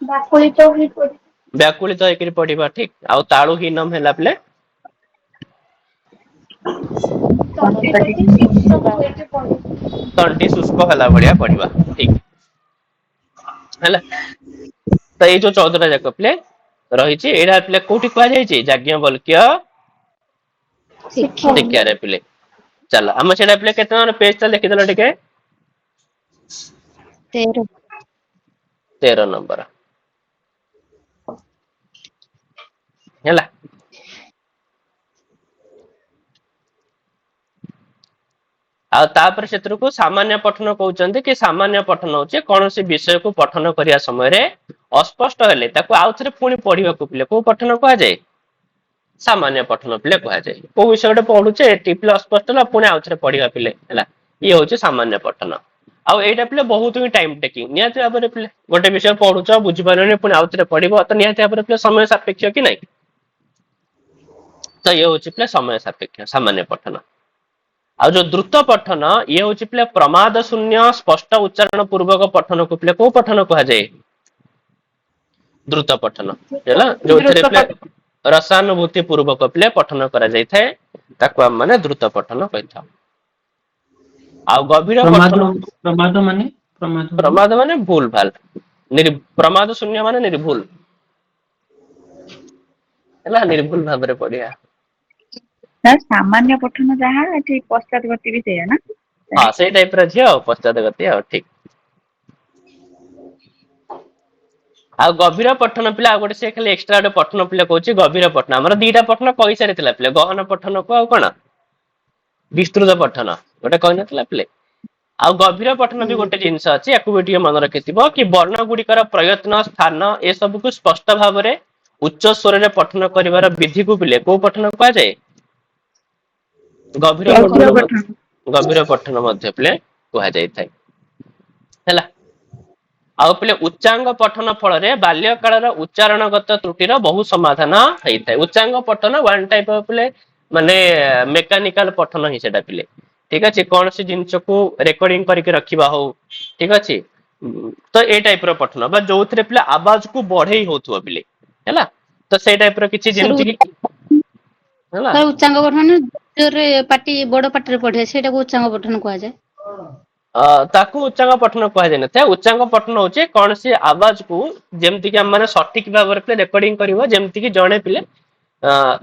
ବାକୁଳିତ ହୋଇ ପଡିବା। ବ୍ୟାକୁଳିତ ହେଇକିରି ପଢିବା ଠିକ। ଆଉ ତାଳୁହୀନମ୍ ହେଲା ପିଲେ ତଣ୍ଟି ତଣ୍ଟି ଶୁଷ୍କ ହୋଇକି ପଡିବା। ତଣ୍ଟି ଶୁଷ୍କ ହେଲା ଭଳିଆ ପଢିବା ଠିକ ହେଲା। ତ ଏଇ ଯୋଉ 14ଟା ଯାକ ପିଲେ ରହିଛି ଏଇଟା ପିଲେ କୋଉଠି କୁହାଯାଇଛି ଯାଜ୍ଞବଲ୍କ୍ୟ ଶିକ୍ଷା ଶିକ୍ଷାରେ ପିଲେ। ଚାଲ ଆମେ ସେଇଟା ପିଲେ କେତେ ନମ୍ବର ପେଜ ଟା ଲେଖିଦେଲ ଟିକେ 13 13 ନମ୍ବର ହେଲା। ଆଉ ତାପରେ ସେଥିରୁ ସାମାନ୍ୟ ପଠନ କହୁଛନ୍ତି କି ସାମାନ୍ୟ ପଠନ ହଉଛି କୌଣସି ବିଷୟକୁ ପଠନ କରିବା ସମୟରେ ଅସ୍ପଷ୍ଟ ହେଲେ ତାକୁ ଆଉ ଥରେ ପୁଣି ପଢିବାକୁ ପିଲେ କୋଉ ପଠନ କୁହାଯାଏ ସାମାନ୍ୟ ପଠନ ପିଲେ କୁହାଯାଏ। କୋଉ ବିଷୟ ଗୋଟେ ପଢୁଛେ ଟିପିଲେ ଅସ୍ପଷ୍ଟ ହେଲା ପୁଣି ଆଉଥରେ ପଢିବା ପିଲେ ହେଲା ଇଏ ହଉଛି ସାମାନ୍ୟ ପଠନ। ଆଉ ଏଇଟା ପିଲେ ବହୁତ ହିଁ ଟାଇମ ଟେକିଂ ନିହାତି ଭାବରେ ପିଲେ ଗୋଟେ ବିଷୟ ପଢୁଛ ବୁଝିପାରିଲନି ପୁଣି ଆଉଥରେ ପଢିବ ତ ନିହାତି ଭାବରେ ପିଲେ ସମୟ ସାପେକ୍ଷ କି ନାଇଁ। ତ ଇଏ ହଉଛି ପିଲେ ସମୟ ସାପେକ୍ଷ ସାମାନ୍ୟ ପଠନ। ଆଉ ଯୋଉ ଦ୍ରୁତ ପଠନ ଇଏ ହଉଛି ପିଲେ ପ୍ରମାଦ ଶୂନ୍ୟ ସ୍ପଷ୍ଟ ଉଚ୍ଚାରଣ ପୂର୍ବକ ପଠନକୁ ପିଲେ କୋଉ ପଠନ କୁହାଯାଏ ଦ୍ରୁତ ପଠନ ହେଲା ଯୋଉଥିରେ ପିଲେ ରସାନୁଭୂତି ପୂର୍ବକ ପିଲେ ପଠନ କରାଯାଇଥାଏ ତାକୁ ଆମେ ମାନେ ଦ୍ରୁତ ପଠନ କହିଥାଉ। ଆଉ ଗଭୀର ପଠନ ପ୍ରମାଦ ମାନେ ଭୁଲ ଭାଲ ପ୍ରମାଦ ଶୂନ୍ୟ ମାନେ ନିର୍ଭୁଲ ହେଲା ନିର୍ଭୁଲ ଭାବରେ ପଢିବା। ସାମାନ୍ୟ ପଠନ ଯାହା ଏଠି ପଶ୍ଚାତ ଗତି ବି ସେଇଆ ନା। ହଁ ସେଇ ଟାଇପ ର ଝିଅ ଆଉ ପଶ୍ଚାତ ଗତି ଆଉ ଠିକ। ଆଉ ଗଭୀର ପଠନ ପିଲା ଆଉ ଗୋଟେ ସେ ଖାଲି ଏକ୍ସଟ୍ରା ଗୋଟେ ପଠନ ପିଲା କହୁଛି ଗଭୀର ପଠନ ଆମର ଦିଟା ପଠନ କହିସାରିଥିଲା ପିଲେ ଗହନ ପଠନକୁ ଆଉ କଣ ବିସ୍ତୃତ ପଠନ ଗୋଟେ କହିନଥିଲା ପିଲେ। ଆଉ ଗଭୀର ପଠନ ବି ଗୋଟେ ଜିନିଷ ଅଛି ୟାକୁ ବି ଟିକେ ମନେ ରଖିଥିବ କି ବର୍ଣ୍ଣ ଗୁଡିକର ପ୍ରୟତ୍ନ ସ୍ଥାନ ଏସବୁକୁ ସ୍ପଷ୍ଟ ଭାବରେ ଉଚ୍ଚ ସ୍ୱରରେ ପଠନ କରିବାର ବିଧିକୁ ପିଲେ କୋଉ ପଠନ କୁହାଯାଏ ଗଭୀର ପଠନ ମଧ୍ୟ ପିଲେ କୁହାଯାଇଥାଏ ହେଲା। ଆଉ ପିଲେ ଉଚ୍ଚାଙ୍ଗ ପଠନ ଫଳରେ ବାଲ୍ୟ କାଳର ଉଚ୍ଚାରଣଗତ ତ୍ରୁଟିର ବହୁ ସମାଧାନ ହେଇଥାଏ। ଉଚ୍ଚାଙ୍ଗ ପଠନ ୱାନ୍ ଟାଇପ ଅଫ ପିଲେ ମାନେ ମେକାନିକାଲ ପଠନ ହିଁ ସେଟା ପିଲେ ଠିକ ଅଛି କୌଣସି ଜିନିଷକୁ ରେକର୍ଡିଂ କରିକି ରଖିବା ହଉ ଠିକ ଅଛି ତ ଏଇ ଟାଇପ ର ପଠନ ବା ଯୋଉଥିରେ ପିଲା ଆବାଜ କୁ ବଢେଇ ହଉଥିବ ପିଲେ ହେଲା ତ ସେଇ ଟାଇପ ର କିଛି ଯେମିତି କି ହେଲା ଉଚ୍ଚାଙ୍ଗ ପଠନ ଜୋରରେ ପାଟି ବଡ ପାଟିରେ ପଢେ ସେଇଟାକୁ ଉଚ୍ଚାଙ୍ଗ ପଠନ କୁହାଯାଏ। ତାକୁ ଉଚ୍ଚାଙ୍ଗ ପଠନ କୁହାଯାଇନଥାଏ। ଉଚ୍ଚାଙ୍ଗ ପଠନ ହଉଛି କୌଣସି ଆବାଜ କୁ ଯେମିତି କିି ଆମେ ମାନେ ସଠିକ ଭାବରେ ରେକର୍ଡିଂ କରିବ ଯେମିତି କି ଜଣେ ପିଲେ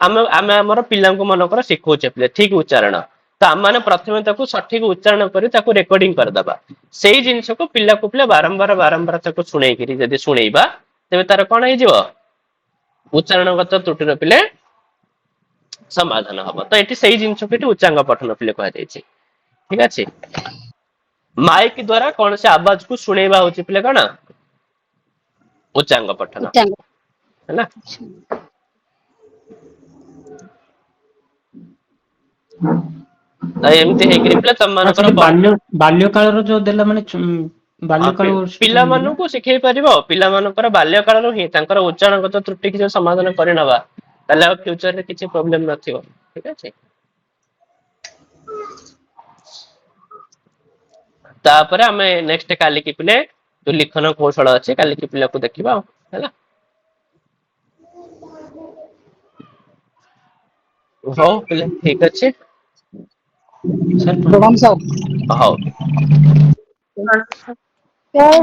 ଆମେ ଆମର ପିଲାଙ୍କୁ ମନକର ଶିଖଉଛେ ପିଲେ ଠିକ ଉଚ୍ଚାରଣ ତ ଆମେ ପ୍ରଥମେ ତାକୁ ସଠିକ ଉଚ୍ଚାରଣ କରି ତାକୁ ରେକର୍ଡିଂ କରିଦବା ସେଇ ଜିନିଷକୁ ପିଲାକୁ ପିଲା ବାରମ୍ବାର ତାକୁ ଶୁଣେଇକିରି ଯଦି ଶୁଣେଇବା ତେବେ ତାର କଣ ହେଇଯିବ ଉଚ୍ଚାରଣଗତ ତ୍ରୁଟିର ପିଲେ ସମାଧାନ ହବ। ତ ଏଠି ସେଇ ଜିନିଷକୁ ଏଠି ଉଚ୍ଚାଙ୍ଗ ପଠନ ପିଲେ କୁହାଯାଇଛି ଠିକ ଅଛି। ମାଇକ ଦ୍ଵାରା କୌଣସି ଆବାଜ କୁ ଶୁଣେଇବା ହଉଛି ପିଲେ କଣ ଉଚ୍ଚାଙ୍ଗ ପଠନ ଉଚ୍ଚାଙ୍ଗ। ହେଲା। ତ ଏମିତି ହେଇକରି ପିଲା ତମମାନଙ୍କର ବାଲ୍ୟ କାଳର ଯୋଉ ଦେଲା ମାନେ ବାଲ୍ୟ କାଳ ଶିଖେଇଛନ୍ତି ନା ପିଲାମାନଙ୍କୁ ଶିଖେଇ ପାରିବ ପିଲାମାନଙ୍କର ବାଲ୍ୟ କାଳରୁ ହିଁ ତାଙ୍କର ଉଚ୍ଚାରଣଗତ ତ୍ରୁଟି କିଛି ସମାଧାନ କରିନବା ତାହେଲେ ଆଉ ଫ୍ୟୁଚରରେ କିଛି ପ୍ରୋବ୍ଲେମ ନଥିବ ଠିକ ଅଛି। ତାପରେ ଆମେ ନେକ୍ସଟ କାଲିକି ପିଲେ ଯୋଉ ଲିଖନ କୌଶଳ ଅଛି କାଲିକି ପିଲାକୁ ଦେଖିବା ଆଉ ହେଲା। ହଉ ପିଲେ ଠିକ ଅଛି। ସାର୍ ହଉ। ଜୟ